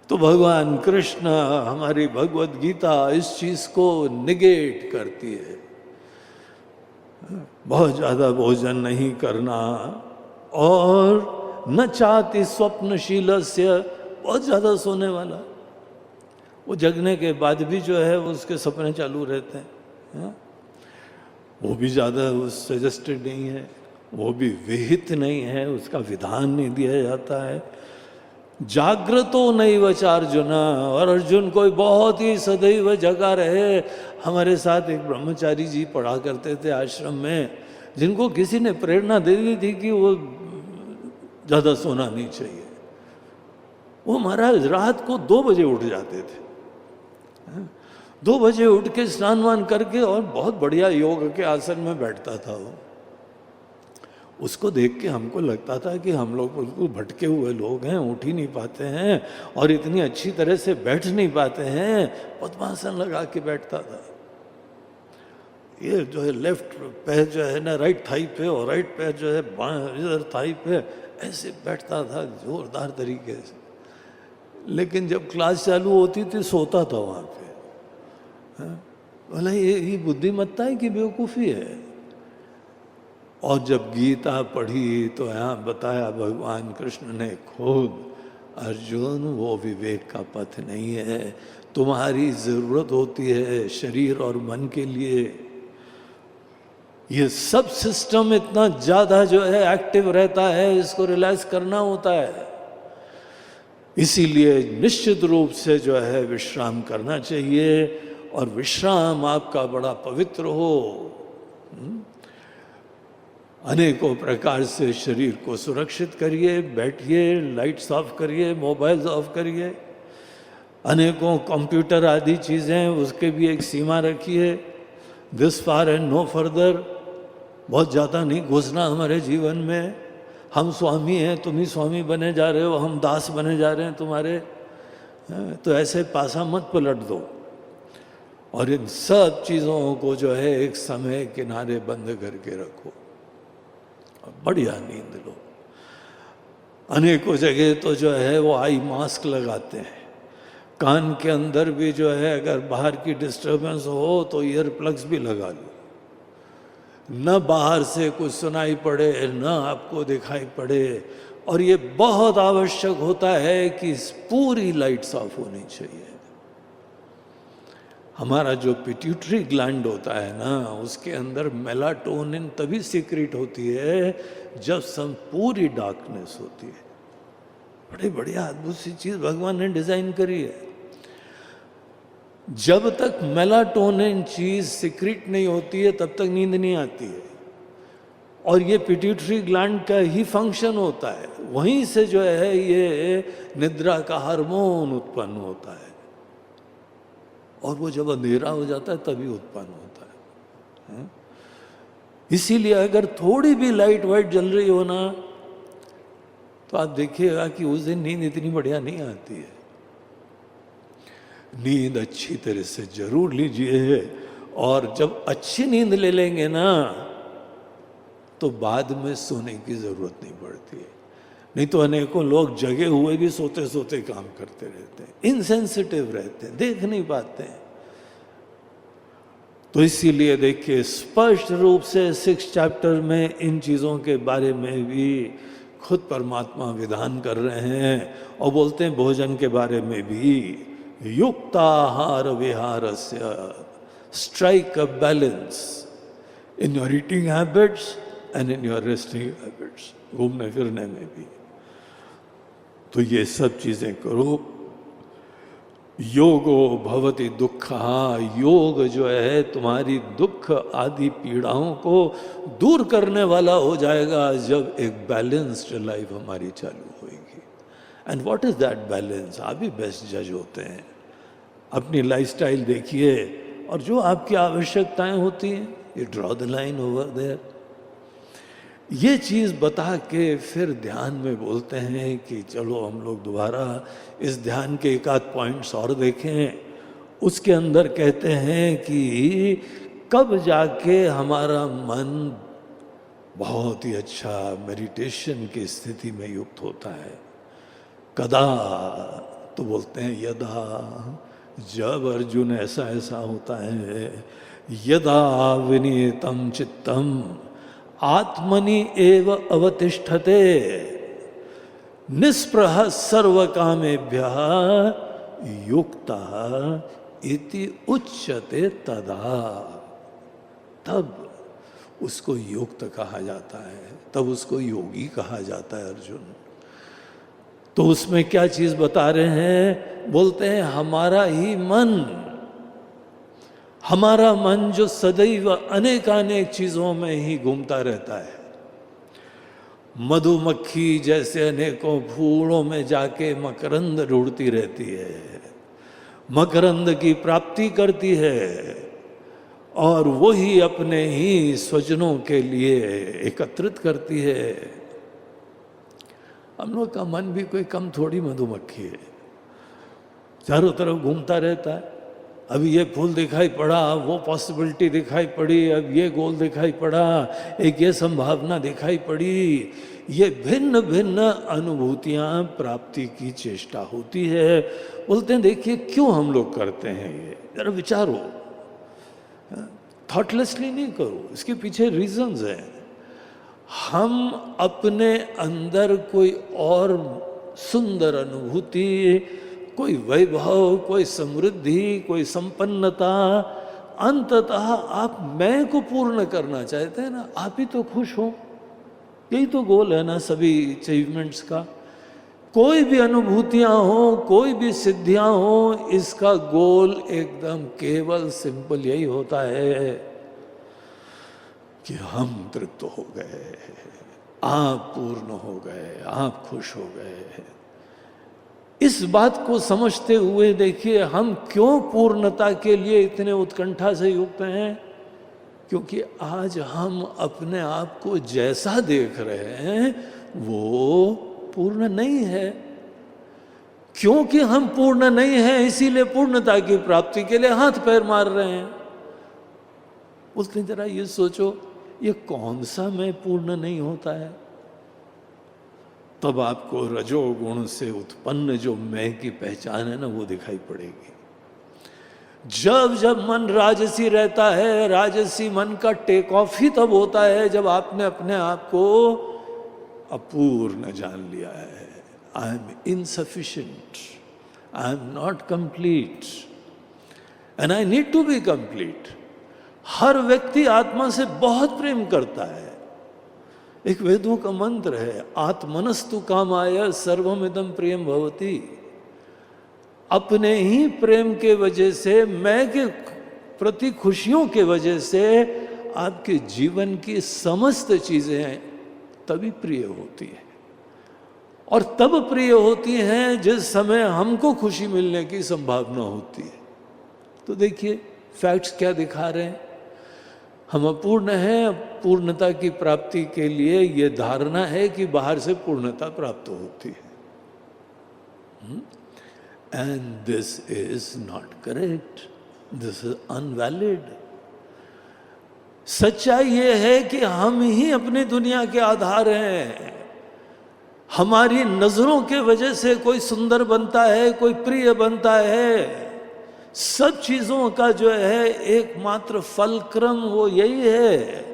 तो भगवान कृष्ण, हमारी भगवत गीता इस चीज को निगेट करती है। बहुत ज्यादा भोजन नहीं करना, और न चाहती स्वप्नशील से, बहुत ज्यादा सोने वाला, वो जगने के बाद भी जो है उसके सपने चालू रहते हैं, वो भी ज़्यादा सजेस्टेड नहीं है, वो भी विहित नहीं है, उसका विधान नहीं दिया जाता है। जागृतो नैव च अर्जुन, और अर्जुन कोई बहुत ही सदैव जगा रहे। हमारे साथ एक ब्रह्मचारी जी पढ़ा करते थे आश्रम में, जिनको किसी ने प्रेरणा दे दी थी कि वो ज़्यादा सोना नहीं चाहिए। वो महाराज रात को 2 बजे उठ जाते थे, 2 बजे उठ के स्नान वान करके और बहुत बढ़िया योग के आसन में बैठता था वो। उसको देख के हमको लगता था कि हम लोग बिल्कुल भटके हुए लोग हैं, उठ ही नहीं पाते हैं और इतनी अच्छी तरह से बैठ नहीं पाते हैं। पद्मासन लगा के बैठता था, ये जो है लेफ्ट पैर जो है ना राइट थाई पे, और राइट पैर जो है इधर थाई पे, ऐसे बैठता था जोरदार तरीके से। लेकिन जब क्लास चालू होती थी सोता था वहाँ पे। बोला ये बुद्धिमत्ता है कि बेवकूफ़ी है। और जब गीता पढ़ी तो यहाँ बताया भगवान कृष्ण ने खुद, अर्जुन वो विवेक का पथ नहीं है, तुम्हारी ज़रूरत होती है शरीर और मन के लिए। ये सब सिस्टम इतना ज़्यादा जो है एक्टिव रहता है, इसको रिलैक्स करना होता है। इसीलिए निश्चित रूप से जो है विश्राम करना चाहिए, और विश्राम आपका बड़ा पवित्र हो। अनेकों प्रकार से शरीर को सुरक्षित करिए, बैठिए, लाइट्स ऑफ करिए, मोबाइल्स ऑफ करिए, अनेकों कंप्यूटर आदि चीज़ें उसके भी एक सीमा रखिए। This far and no further, बहुत ज़्यादा नहीं घुसना हमारे जीवन में। हम स्वामी हैं, तुम ही स्वामी बने जा रहे हो, हम दास बने जा रहे हैं तुम्हारे, तो ऐसे पासा मत पलट दो। और इन सब चीज़ों को जो है एक समय किनारे बंद करके रखो और बढ़िया नींद लो। अनेकों जगह तो जो है वो आई मास्क लगाते हैं, कान के अंदर भी जो है अगर बाहर की डिस्टर्बेंस हो तो ईयर प्लग्स भी लगा लो, न बाहर से कुछ सुनाई पड़े न आपको दिखाई पड़े। और ये बहुत आवश्यक होता है कि पूरी लाइट्स ऑफ होनी चाहिए। हमारा जो पिट्यूटरी ग्लैंड होता है ना, उसके अंदर मेलाटोनिन तभी सीक्रेट होती है जब पूरी डार्कनेस होती है। बड़ी बढ़िया अद्भुत सी चीज़ भगवान ने डिज़ाइन करी है। जब तक मेलाटोनिन चीज़ सीक्रेट नहीं होती है तब तक नींद नहीं आती है, और ये पिट्यूटरी ग्लैंड का ही फंक्शन होता है। वहीं से जो है ये निद्रा का हार्मोन उत्पन्न होता है, और वो जब अंधेरा हो जाता है तभी उत्पन्न होता है। इसीलिए अगर थोड़ी भी लाइट वाइट जल रही हो ना, तो आप देखिएगा कि उस दिन नींद इतनी बढ़िया नहीं आती है। नींद अच्छी तरह से जरूर लीजिए, और जब अच्छी नींद ले लेंगे ना तो बाद में सोने की जरूरत नहीं पड़ती है। नहीं तो अनेकों लोग जगे हुए भी सोते सोते काम करते रहते हैं, इनसेंसिटिव रहते हैं, देख नहीं पाते हैं। तो इसीलिए देखिए स्पष्ट रूप से 6 चैप्टर में इन चीज़ों के बारे में भी खुद परमात्मा विधान कर रहे हैं, और बोलते हैं भोजन के बारे में भी, युक्ताहार विहारस्य, strike a balance in your eating habits and in your resting habits, घूमने फिरने में भी। तो ये सब चीजें करो। योगो भवति दुःखः, योग जो है तुम्हारी दुख आदि पीड़ाओं को दूर करने वाला हो जाएगा जब एक बैलेंस्ड लाइफ हमारी चालू होगी। And what is that balance? आप ही बेस्ट जज होते हैं। अपनी लाइफस्टाइल देखिए और जो आपकी आवश्यकताएं होती हैं, you draw the line over there. ये चीज़ बता के फिर ध्यान में बोलते हैं कि चलो हम लोग दोबारा इस ध्यान के एक आध पॉइंट्स और देखें। उसके अंदर कहते हैं कि कब जाके हमारा मन बहुत ही अच्छा मेडिटेशन की स्थिति में युक्त होता है। कदा, तो बोलते हैं यदा, जब अर्जुन ऐसा ऐसा होता है। यदा विनीतम चित्तम आत्मनि एव अवतिष्ठते निस्पृह सर्व कामेभ्यः युक्तः इति उच्यते तदा। तब उसको युक्त कहा जाता है, तब उसको योगी कहा जाता है अर्जुन। तो उसमें क्या चीज बता रहे हैं? बोलते हैं हमारा ही मन, हमारा मन जो सदैव अनेकानेक चीजों में ही घूमता रहता है। मधुमक्खी जैसे अनेकों फूलों में जाके मकरंद ढूंढती रहती है, मकरंद की प्राप्ति करती है और वही अपने ही स्वजनों के लिए एकत्रित करती है। हम लोग का मन भी कोई कम थोड़ी मधुमक्खी है, चारों तरफ घूमता रहता है। अभी ये फूल दिखाई पड़ा, वो पॉसिबिलिटी दिखाई पड़ी, अब ये गोल दिखाई पड़ा, एक ये संभावना दिखाई पड़ी। ये भिन्न भिन्न अनुभूतियां प्राप्ति की चेष्टा होती है। बोलते हैं देखिए क्यों हम लोग करते हैं ये, जरा विचारो, थॉटलेसली नहीं करो, इसके पीछे रीजंस हैं। हम अपने अंदर कोई और सुंदर अनुभूति, कोई वैभव, कोई समृद्धि, कोई संपन्नता, अंततः आप मैं को पूर्ण करना चाहते हैं ना। आप ही तो खुश हो, यही तो गोल है ना सभी अचीवमेंट्स का। कोई भी अनुभूतियां हो, कोई भी सिद्धियां हो, इसका गोल एकदम केवल सिंपल यही होता है कि हम तृप्त हो गए, आप पूर्ण हो गए, आप खुश हो गए। इस बात को समझते हुए देखिए हम क्यों पूर्णता के लिए इतने उत्कंठा से युक्त हैं। क्योंकि आज हम अपने आप को जैसा देख रहे हैं वो पूर्ण नहीं है। क्योंकि हम पूर्ण नहीं हैं इसीलिए पूर्णता की प्राप्ति के लिए हाथ पैर मार रहे हैं। उसने जरा ये सोचो, ये कौन सा मैं पूर्ण नहीं होता है? तब आपको रजोगुण से उत्पन्न जो मैं की पहचान है ना वो दिखाई पड़ेगी। जब जब मन राजसी रहता है, राजसी मन का टेक ऑफ ही तब होता है जब आपने अपने आप को अपूर्ण जान लिया है। I am insufficient, I am not complete and I need to be complete. हर व्यक्ति आत्मा से बहुत प्रेम करता है। एक वेदों का मंत्र है, आत्मनस्तु कामाय सर्वमिदं प्रियम भवति। अपने ही प्रेम के वजह से, मैं के प्रति खुशियों के वजह से आपके जीवन की समस्त चीजें तभी प्रिय होती है। और तब प्रिय होती हैं जिस समय हमको खुशी मिलने की संभावना होती है। तो देखिए फैक्ट्स क्या दिखा रहे हैं, हम अपूर्ण हैं। पूर्णता की प्राप्ति के लिए ये धारणा है कि बाहर से पूर्णता प्राप्त होती है। And this is not correct, this is invalid. सच्चाई ये है कि हम ही अपनी दुनिया के आधार हैं। हमारी नजरों के वजह से कोई सुंदर बनता है, कोई प्रिय बनता है। सब चीजों का जो है एकमात्र फलक्रम वो यही है,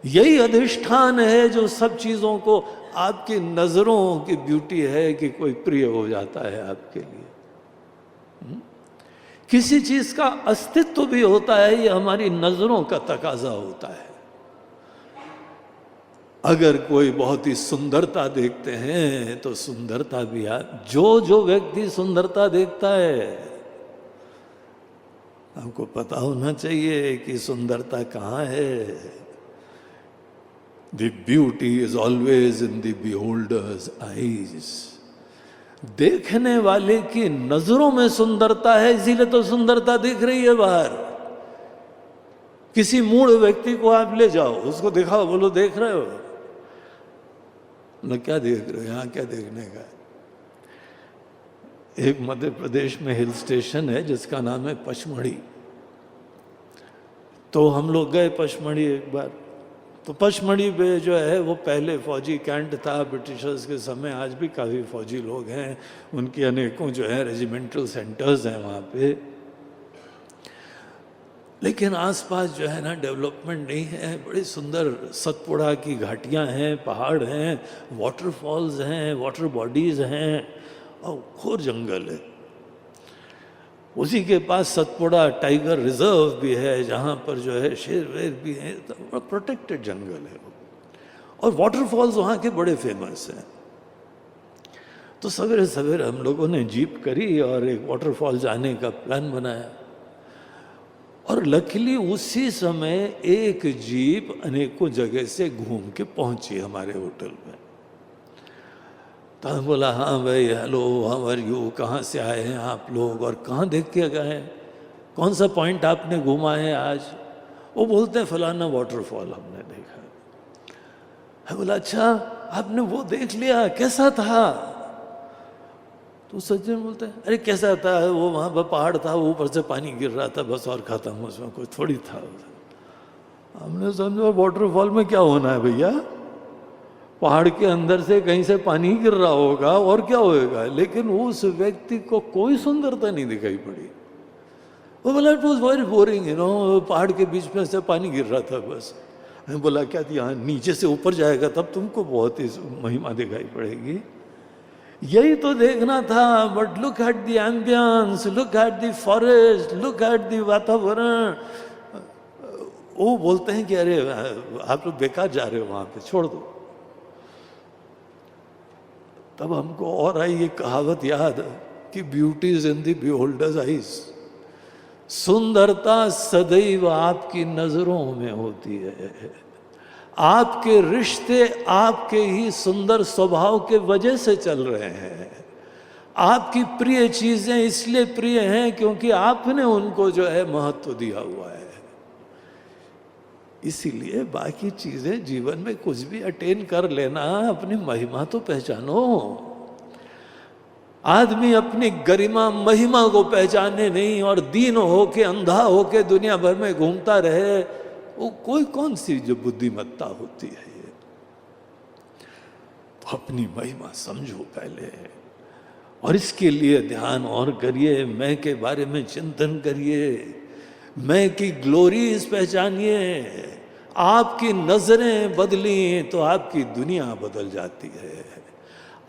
यही अधिष्ठान है जो सब चीजों को, आपकी नजरों की ब्यूटी है कि कोई प्रिय हो जाता है आपके लिए। किसी चीज का अस्तित्व भी होता है, ये हमारी नजरों का तकाजा होता है। अगर कोई बहुत ही सुंदरता देखते हैं तो सुंदरता भी जो व्यक्ति सुंदरता देखता है, हमको पता होना चाहिए कि सुंदरता कहाँ है। The beauty is always in the beholder's eyes. देखने वाले की नजरों में सुंदरता है, इसीलिए तो सुंदरता दिख रही है बाहर। किसी मूढ़ व्यक्ति को आप ले जाओ, उसको दिखाओ, बोलो देख रहे हो ना, क्या देख रहे हो, यहाँ क्या देखने का। एक मध्य प्रदेश में हिल स्टेशन है जिसका नाम है पचमढ़ी। तो हम लोग गए पचमढ़ी एक बार। तो पचमढ़ी पे जो है वो पहले फौजी कैंट था ब्रिटिशर्स के समय, आज भी काफ़ी फौजी लोग हैं, उनकी अनेकों जो है रेजिमेंटल सेंटर्स हैं वहाँ पे। लेकिन आसपास जो है ना डेवलपमेंट नहीं है। बड़ी सुंदर सतपुड़ा की घाटियाँ हैं, पहाड़ हैं, वाटरफॉल्स हैं, वाटर बॉडीज़ हैं और घोर जंगल है। उसी के पास सतपुड़ा टाइगर रिजर्व भी है जहाँ पर जो है शेर वेर भी है, तो प्रोटेक्टेड जंगल है वो। और वाटरफॉल्स वहाँ के बड़े फेमस हैं। तो सवेरे सवेरे हम लोगों ने जीप करी और एक वाटरफॉल जाने का प्लान बनाया। और लकीली उसी समय एक जीप अनेकों जगह से घूम के पहुंची हमारे होटल में। तो हम बोला, हाँ भाई, हेलो, हाउ आर यू, कहाँ से आए हैं आप लोग और कहाँ देख के गए हैं, कौन सा पॉइंट आपने घूमा है आज। वो बोलते हैं फलाना वाटरफॉल हमने देखा। मैं बोला, अच्छा आपने वो देख लिया, कैसा था। तो सज्जन बोलते हैं, अरे कैसा था, वो वहाँ पर पहाड़ था, वो ऊपर से पानी गिर रहा था, बस और खत्म, उसमें कुछ थोड़ी था। हमने समझा वाटरफॉल में क्या होना है भैया, पहाड़ के अंदर से कहीं से पानी गिर रहा होगा और क्या होएगा। लेकिन उस व्यक्ति को कोई सुंदरता नहीं दिखाई पड़ी। वो बोला, it was very boring, you know, पहाड़ के बीच में से पानी गिर रहा था बस। मैं बोला, क्या यहाँ नीचे से ऊपर जाएगा तब तुमको बहुत ही महिमा दिखाई पड़ेगी। यही तो देखना था। But look at the ambience, look at the forest, look at the वातावरण। वो बोलते हैं कि अरे आप लोग बेकार जा रहे हो वहां पे, छोड़ दो। तब हमको और आई ये कहावत याद कि beauty is in the beholder's eyes. सुंदरता सदैव आपकी नजरों में होती है। आपके रिश्ते आपके ही सुंदर स्वभाव के वजह से चल रहे हैं। आपकी प्रिय चीजें इसलिए प्रिय हैं क्योंकि आपने उनको जो है महत्व दिया हुआ है। इसीलिए बाकी चीजें जीवन में कुछ भी अटेन कर लेना, अपनी महिमा तो पहचानो। आदमी अपनी गरिमा महिमा को पहचाने नहीं और दीन होके अंधा होके दुनिया भर में घूमता रहे, वो कोई कौन सी जो बुद्धिमत्ता होती है ये। तो अपनी महिमा समझो पहले, और इसके लिए ध्यान और करिए, मैं के बारे में चिंतन करिए, मैं की ग्लोरीज पहचानिए। आपकी नजरें बदली तो आपकी दुनिया बदल जाती है।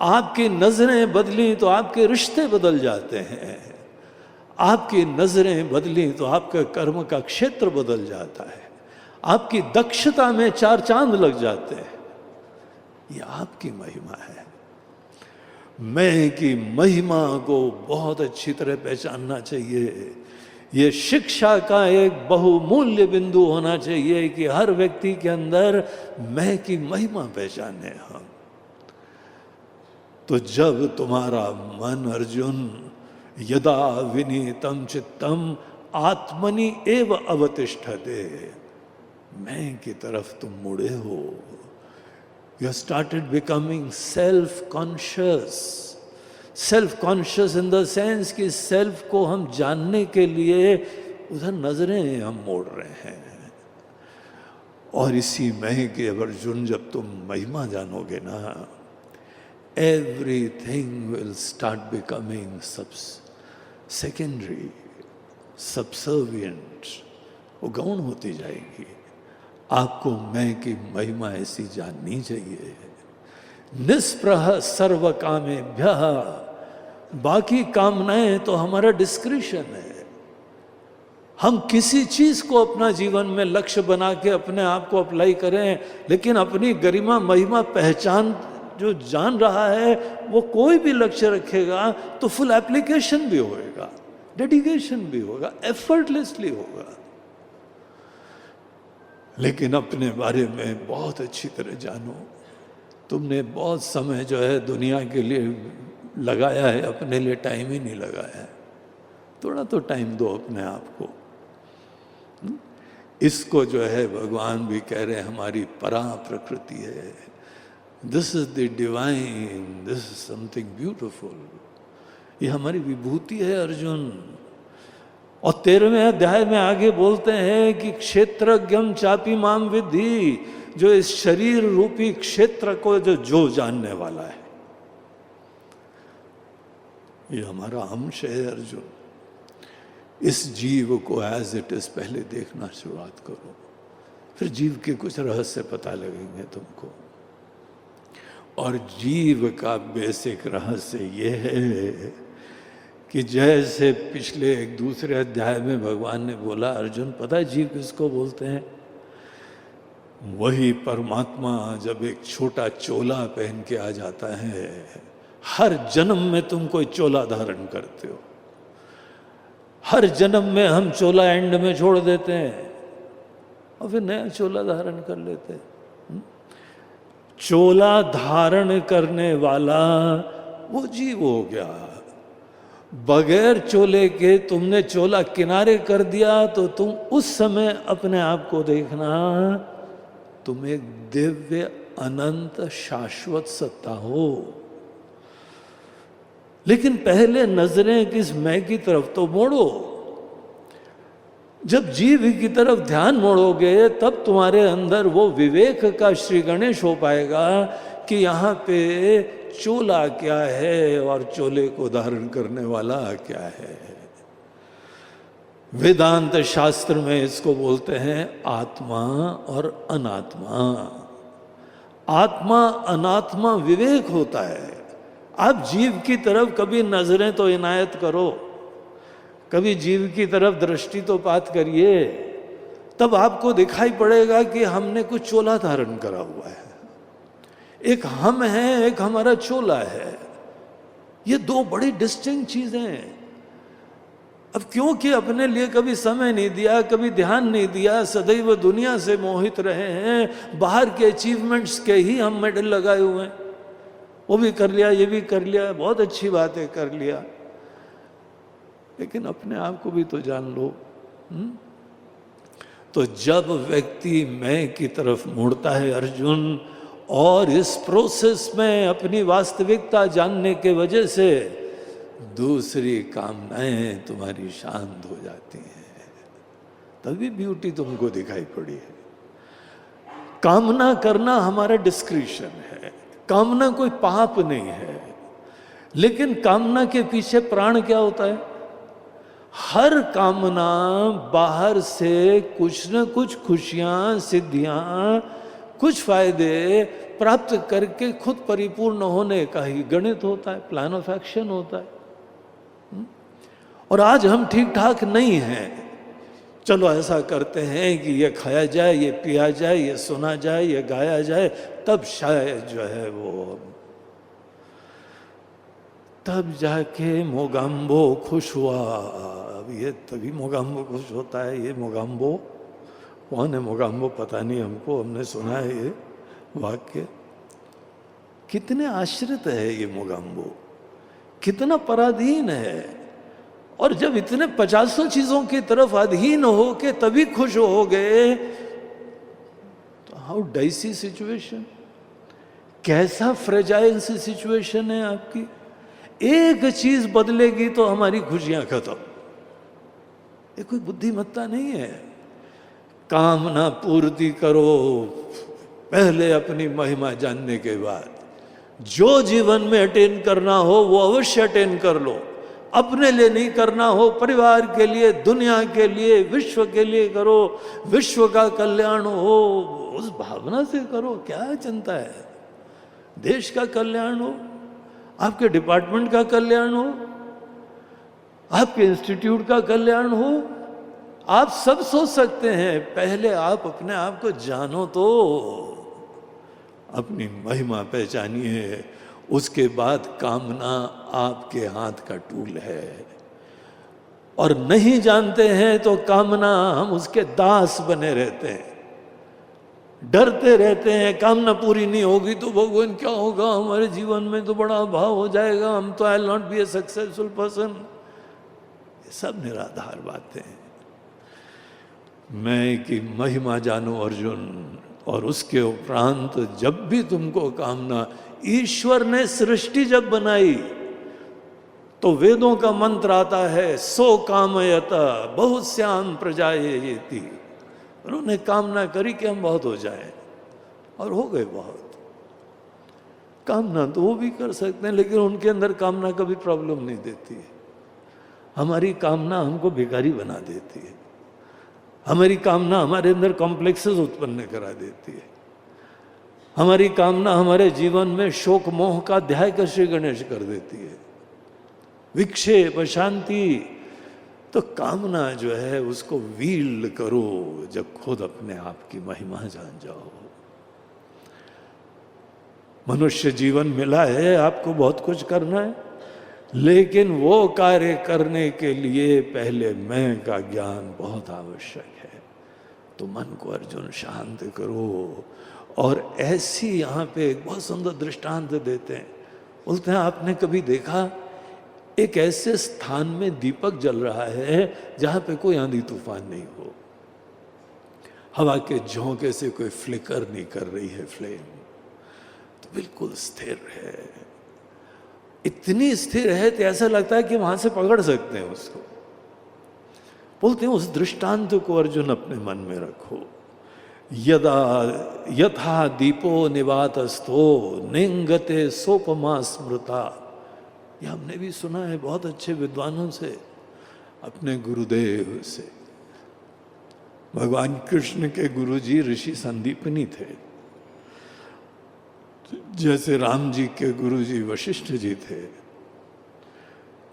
आपकी नजरें बदली तो आपके रिश्ते बदल जाते हैं। आपकी नजरें बदली तो आपके कर्म का क्षेत्र बदल जाता है। आपकी दक्षता में 4 चांद लग जाते हैं। ये आपकी महिमा है। मैं की महिमा को बहुत अच्छी तरह पहचानना चाहिए। ये शिक्षा का एक बहुमूल्य बिंदु होना चाहिए कि हर व्यक्ति के अंदर मैं की महिमा पहचाने हम। तो जब तुम्हारा मन अर्जुन यदा विनीतम चित्तम आत्मनि एव अवतिष्ठते, मैं की तरफ तुम मुड़े हो, you started becoming self conscious. Self conscious in the sense कि सेल्फ को हम जानने के लिए उधर नजरें हम मोड़ रहे हैं। और इसी मैं के अर्जुन जब तुम महिमा जानोगे ना, everything will start becoming secondary, subservient, वो गौण होती जाएगी। आपको मैं की महिमा ऐसी जाननी चाहिए। निस्पृह सर्व कामेभ्यः, बाकी कामनाएं तो हमारा डिस्क्रिशन है। हम किसी चीज को अपना जीवन में लक्ष्य बना के अपने आप को अप्लाई करें, लेकिन अपनी गरिमा महिमा पहचान जो जान रहा है वो कोई भी लक्ष्य रखेगा तो फुल एप्लीकेशन भी होगा, डेडिकेशन भी होगा, एफर्टलेसली होगा। लेकिन अपने बारे में बहुत अच्छी तरह जानो, तुमने बहुत समय जो है दुनिया के लिए लगाया है, अपने लिए टाइम ही नहीं लगाया है। थोड़ा तो टाइम दो अपने आप को। इसको जो है भगवान भी कह रहे हैं हमारी परा प्रकृति है। This is the divine, this is something beautiful. ये हमारी विभूति है अर्जुन। और 13वें अध्याय में आगे बोलते हैं कि क्षेत्रज्ञम चापी माम विद्धि, जो इस शरीर रूपी क्षेत्र को जो जानने वाला है, ये हमारा अंश है अर्जुन। इस जीव को एज इट इज पहले देखना शुरुआत करो, फिर जीव के कुछ रहस्य पता लगेंगे तुमको। और जीव का बेसिक रहस्य ये है कि जैसे पिछले एक दूसरे अध्याय में भगवान ने बोला, अर्जुन पता है जीव किसको बोलते हैं? वही परमात्मा जब एक छोटा चोला पहन के आ जाता है, हर जन्म में तुम कोई चोला धारण करते हो, हर जन्म में हम चोला एंड में छोड़ देते हैं और फिर नया चोला धारण कर लेते हैं। चोला धारण करने वाला वो जीव हो गया। बगैर चोले के तुमने चोला किनारे कर दिया तो तुम उस समय अपने आप को देखना तुम एक दिव्य अनंत शाश्वत सत्ता हो। लेकिन पहले नजरें किस मैं की तरफ तो मोड़ो। जब जीव की तरफ ध्यान मोड़ोगे तब तुम्हारे अंदर वो विवेक का श्री गणेश हो पाएगा कि यहाँ पे चोला क्या है और चोले को धारण करने वाला क्या है। वेदांत शास्त्र में इसको बोलते हैं आत्मा और अनात्मा। आत्मा अनात्मा विवेक होता है। आप जीव की तरफ कभी नजरें तो इनायत करो, कभी जीव की तरफ दृष्टि तो पात करिए, तब आपको दिखाई पड़ेगा कि हमने कुछ चोला धारण करा हुआ है। एक हम है, एक हमारा चोला है। ये दो बड़ी डिस्टिंक्ट चीजें हैं। अब क्योंकि अपने लिए कभी समय नहीं दिया, कभी ध्यान नहीं दिया, सदैव दुनिया से मोहित रहे हैं, बाहर के अचीवमेंट्स के ही हम मेडल लगाए हुए हैं। वो भी कर लिया, ये भी कर लिया, बहुत अच्छी बात है कर लिया, लेकिन अपने आप को भी तो जान लो। तो जब व्यक्ति मैं की तरफ मुड़ता है अर्जुन, और इस प्रोसेस में अपनी वास्तविकता जानने के वजह से दूसरी कामनाएं तुम्हारी शांत हो जाती हैं, तभी ब्यूटी तुमको दिखाई पड़ी है। कामना करना हमारा डिस्क्रिशन है, कामना कोई पाप नहीं है, लेकिन कामना के पीछे प्राण क्या होता है? हर कामना बाहर से कुछ न कुछ खुशियां, सिद्धियां, कुछ फायदे प्राप्त करके खुद परिपूर्ण होने का ही गणित होता है, प्लान ऑफ एक्शन होता है। और आज हम ठीक ठाक नहीं हैं, चलो ऐसा करते हैं कि ये खाया जाए, ये पिया जाए, ये सुना जाए, ये गाया जाए, तब शायद जो है वो, तब जाके मोगाम्बो खुश हुआ। अब ये तभी मोगाम्बो खुश होता है। ये मोगाम्बो कौन है? मोगाम्बो पता नहीं हमको, हमने सुना है ये वाक्य। कितने आश्रित है ये मोगाम्बो, कितना पराधीन है। और जब इतने 50 चीजों की तरफ अधीन हो के तभी खुश हो गए, तो हाउ डाइसी सिचुएशन, कैसा फ्रेजाइल सी सिचुएशन है आपकी। एक चीज बदलेगी तो हमारी खुशियां खत्म। ये कोई बुद्धिमत्ता नहीं है। कामना पूर्ति करो पहले अपनी महिमा जानने के बाद। जो जीवन में अटेन करना हो वो अवश्य अटेन कर लो। अपने लिए नहीं करना हो, परिवार के लिए, दुनिया के लिए, विश्व के लिए करो। विश्व का कल्याण हो उस भावना से करो, क्या चिंता है। देश का कल्याण हो, आपके डिपार्टमेंट का कल्याण हो, आपके इंस्टीट्यूट का कल्याण हो, आप सब सोच सकते हैं, पहले आप अपने आप को जानो तो, अपनी महिमा पहचानिए, उसके बाद कामना आपके हाथ का टूल है। और नहीं जानते हैं तो कामना, हम उसके दास बने रहते हैं, डरते रहते हैं, कामना पूरी नहीं होगी तो भगवान क्या होगा, हमारे जीवन में तो बड़ा अभाव हो जाएगा, हम तो I will not be A successful person. ये सब निराधार बातें हैं। मैं की महिमा जानो अर्जुन, और उसके उपरांत जब भी तुमको कामना, ईश्वर ने सृष्टि जब बनाई तो वेदों का मंत्र आता है, सो कामयत बहुश्याम प्रजायेति। उन्होंने कामना करी कि हम बहुत हो जाएं, और हो गए बहुत। कामना तो वो भी कर सकते हैं, लेकिन उनके अंदर कामना कभी प्रॉब्लम नहीं देती है। हमारी कामना हमको भिखारी बना देती है, हमारी कामना हमारे अंदर कॉम्प्लेक्सेस उत्पन्न करा देती है, हमारी कामना हमारे जीवन में शोक मोह का अध्याय कर श्री गणेश कर देती है, विक्षेप शांति। तो कामना जो है उसको वील्ड करो जब खुद अपने आप की महिमा जान जाओ। मनुष्य जीवन मिला है, आपको बहुत कुछ करना है, लेकिन वो कार्य करने के लिए पहले मैं का ज्ञान बहुत आवश्यक है। तो मन को अर्जुन शांत करो। और ऐसी यहाँ पे एक बहुत सुंदर दृष्टांत देते हैं, बोलते हैं आपने कभी देखा एक ऐसे स्थान में दीपक जल रहा है जहां पे कोई आंधी तूफान नहीं हो, हवा के झोंके से कोई फ्लिकर नहीं कर रही है फ्लेम, तो बिल्कुल स्थिर है, इतनी स्थिर है तो ऐसा लगता है कि वहां से पकड़ सकते हैं उसको। बोलते हैं उस दृष्टांत को अर्जुन अपने मन में रखो। यदा यथा दीपो निवातस्थो निंगते सोपमा स्मृता। ये हमने भी सुना है बहुत अच्छे विद्वानों से, अपने गुरुदेव से। भगवान कृष्ण के गुरुजी ऋषि संदीपनी थे, जैसे राम जी के गुरुजी वशिष्ठ जी थे,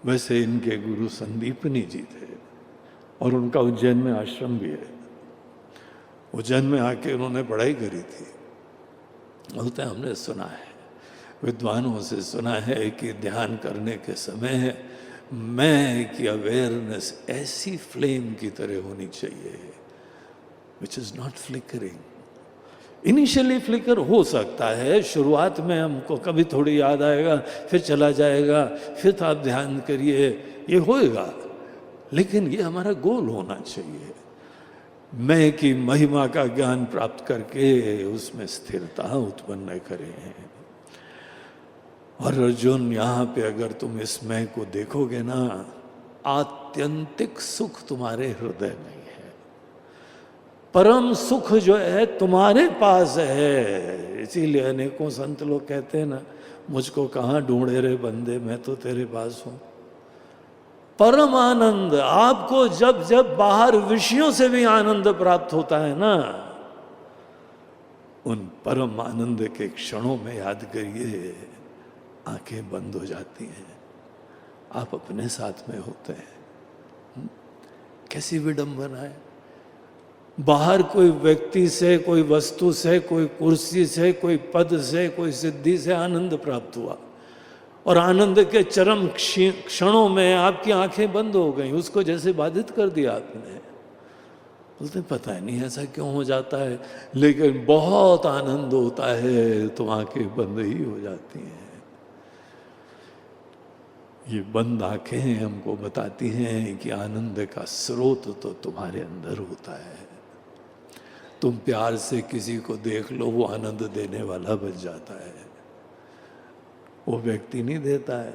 वैसे इनके गुरु संदीपनी जी थे। और उनका उज्जैन में आश्रम भी है। उज्जैन में आके उन्होंने पढ़ाई करी थी। बोलते हैं हमने सुना है, विद्वानों से सुना है कि ध्यान करने के समय मैं की अवेयरनेस ऐसी फ्लेम की तरह होनी चाहिए, which is not flickering. Initially flicker हो सकता है, शुरुआत में हमको कभी थोड़ी याद आएगा, फिर चला जाएगा, फिर तो आप ध्यान करिए, ये होएगा, लेकिन ये हमारा गोल होना चाहिए। मैं की महिमा का ज्ञान प्राप्त करके उसमें स्थिरता उत्पन्न करें। और अर्जुन, यहाँ पे अगर तुम इस मैं को देखोगे ना, आत्यंतिक सुख तुम्हारे हृदय में है, परम सुख जो है तुम्हारे पास है। इसीलिए अनेकों संत लोग कहते हैं ना, मुझको कहाँ ढूंढे रे बंदे, मैं तो तेरे पास हूं। परम आनंद आपको जब जब बाहर विषयों से भी आनंद प्राप्त होता है ना, उन परम आनंद के क्षणों में याद करिए, आंखें बंद हो जाती हैं, आप अपने साथ में होते हैं। कैसी विडंबना है। बाहर कोई व्यक्ति से, कोई वस्तु से, कोई कुर्सी से, कोई पद से, कोई सिद्धि से आनंद प्राप्त हुआ, और आनंद के चरम क्षणों में आपकी आंखें बंद हो गई, उसको जैसे बाधित कर दिया आपने। बोलते पता नहीं ऐसा क्यों हो जाता है, लेकिन बहुत आनंद होता है तो आंखें बंद ही हो जाती हैं। ये बंद आंखें हमको बताती हैं कि आनंद का स्रोत तो तुम्हारे अंदर होता है। तुम प्यार से किसी को देख लो, वो आनंद देने वाला बन जाता है। वो व्यक्ति नहीं देता है,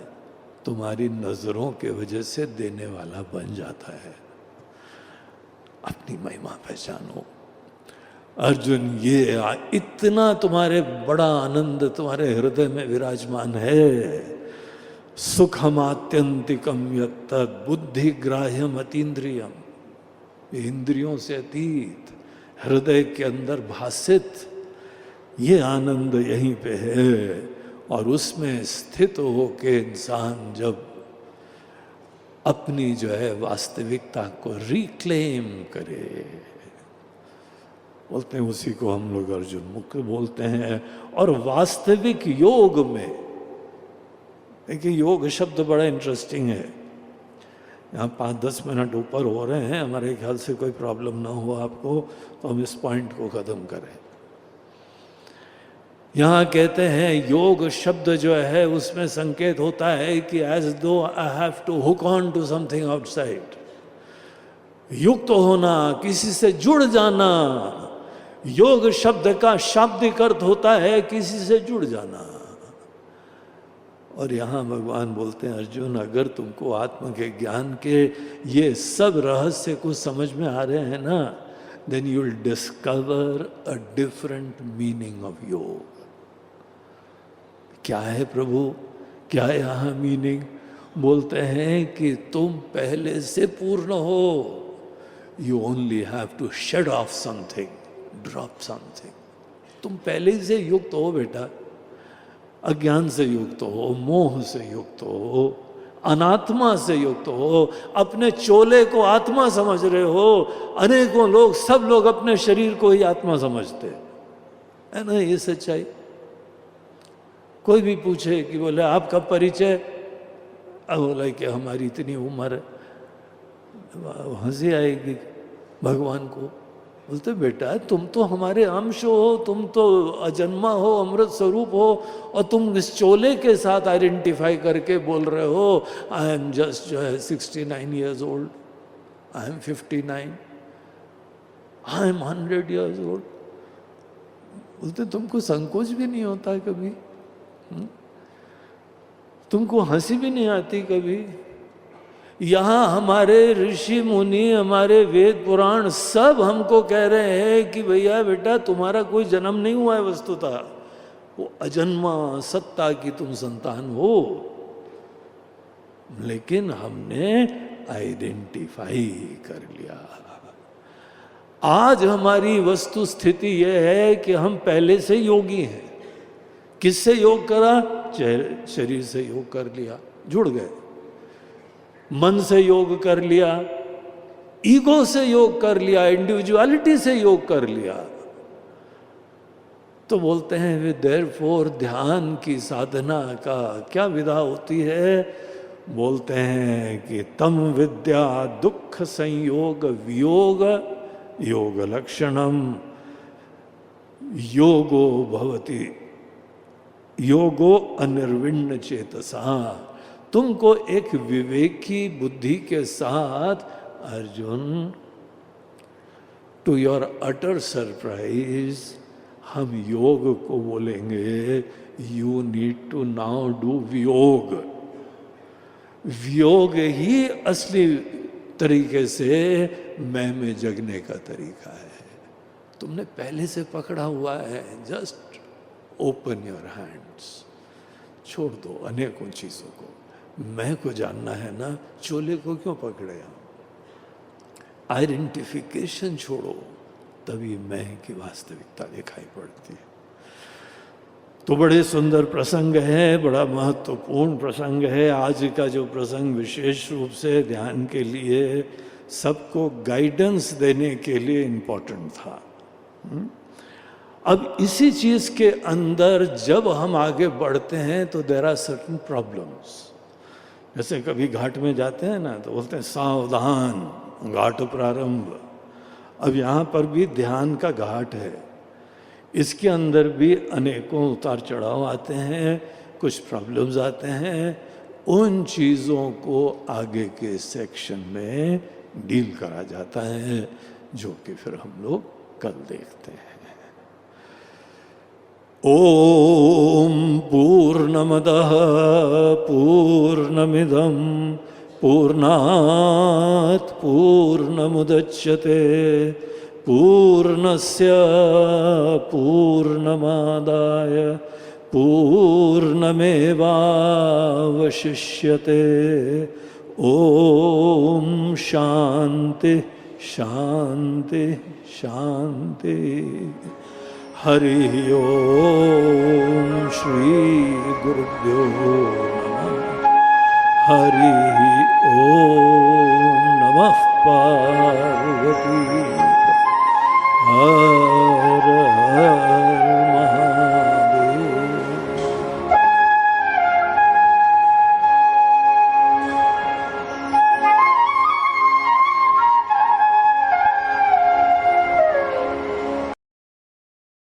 तुम्हारी नजरों के वजह से देने वाला बन जाता है। अपनी महिमा पहचानो। अर्जुन, ये इतना तुम्हारे बड़ा आनंद तुम्हारे हृदय में विराजमान है। सुखमात्यंतिकम यत्तद् बुद्धि ग्राह्यम अतीन्द्रियम। इंद्रियों से अतीत, हृदय के अंदर भासित ये आनंद यहीं पे है। और उसमें स्थित होके इंसान जब अपनी जो है वास्तविकता को रिक्लेम करे। बोलते हैं उसी को हम लोग अर्जुन मुक्त बोलते हैं। और वास्तविक योग में, देखिए योग शब्द बड़ा इंटरेस्टिंग है। यहाँ 5-10 मिनट ऊपर हो रहे हैं, हमारे ख्याल से कोई प्रॉब्लम ना हो आपको, तो हम इस पॉइंट को ख़त्म करें। यहाँ कहते हैं योग शब्द जो है उसमें संकेत होता है कि as though I have to hook on to something outside. युक्त होना, किसी से जुड़ जाना। योग शब्द का शाब्दिक अर्थ होता है किसी से जुड़ जाना। और यहाँ भगवान बोलते हैं अर्जुन, अगर तुमको आत्म के ज्ञान के ये सब रहस्य कुछ समझ में आ रहे हैं ना, then you will discover a different meaning of yoga. क्या है प्रभु, क्या है यहाँ मीनिंग? बोलते हैं कि तुम पहले से पूर्ण हो। You only have to shed off something, drop something. तुम पहले ही से युक्त हो बेटा। अज्ञान से युक्त हो, मोह से युक्त हो, अनात्मा से युक्त हो, अपने चोले को आत्मा समझ रहे हो। अनेकों लोग, सब लोग अपने शरीर को ही आत्मा समझते है ना, ये सच्चाई। कोई भी पूछे कि बोले आपका परिचय, अब बोला कि हमारी इतनी उम्र है, हंसी आएगी भगवान को। बोलते बेटा तुम तो हमारे अंश हो, तुम तो अजन्मा हो, अमृत स्वरूप हो, और तुम इस चोले के साथ आइडेंटिफाई करके बोल रहे हो आई एम जस्ट जो है 69 years old, I am 59, I am 100 years old। बोलते तुमको संकोच भी नहीं होता है कभी? तुमको हंसी भी नहीं आती कभी? यहाँ हमारे ऋषि मुनि, हमारे वेद पुराण सब हमको कह रहे हैं कि भैया बेटा तुम्हारा कोई जन्म नहीं हुआ है वस्तुतः, वो अजन्मा सत्ता की तुम संतान हो। लेकिन हमने आइडेंटिफाई कर लिया। आज हमारी वस्तु स्थिति यह है कि हम पहले से योगी हैं। किससे योग करा? शरीर से योग कर लिया, जुड़ गए। मन से योग कर लिया, ईगो से योग कर लिया, इंडिविजुअलिटी से योग कर लिया। तो बोलते हैं वे देयरफॉर ध्यान की साधना का क्या विधा होती है? बोलते हैं कि तम विद्या दुख संयोग वियोग योग लक्षणम योगो भवति योगो अनिर्विण्ण चेतसा। तुमको एक विवेकी बुद्धि के साथ Arjun, to your utter surprise, हम योग को बोलेंगे you need to now do viyog. वियोग ही असली तरीके से मैं में जगने का तरीका है। तुमने पहले से पकड़ा हुआ है, जस्ट ओपन योर हैंड्स, छोड़ दो अनेकों चीजों को। मैं को जानना है ना, चोले को क्यों पकड़े? आइडेंटिफिकेशन छोड़ो, तभी मैं की वास्तविकता दिखाई पड़ती है। तो बड़े सुंदर प्रसंग है, बड़ा महत्वपूर्ण प्रसंग है। आज का जो प्रसंग विशेष रूप से ध्यान के लिए, सबको गाइडेंस देने के लिए इम्पोर्टेंट था। अब इसी चीज के अंदर जब हम आगे बढ़ते हैं तो देयर आर सर्टेन प्रॉब्लम्स। जैसे कभी घाट में जाते हैं ना, तो बोलते हैं सावधान घाट प्रारंभ। अब यहाँ पर भी ध्यान का घाट है, इसके अंदर भी अनेकों उतार चढ़ाव आते हैं, कुछ प्रॉब्लम्स आते हैं। उन चीज़ों को आगे के सेक्शन में डील करा जाता है, जो कि फिर हम लोग कल देखते हैं। ओम पूर्णमदः पूर्णमिदं पूर्णात् पूर्णमुदच्यते पूर्णस्य पूर्णमादाय पूर्णमेवावशिष्यते। ओम शांति शांति शांति। हरि ओम श्री गुरुभ्यो नमः। हरि ओम नमः पार्वती हर हर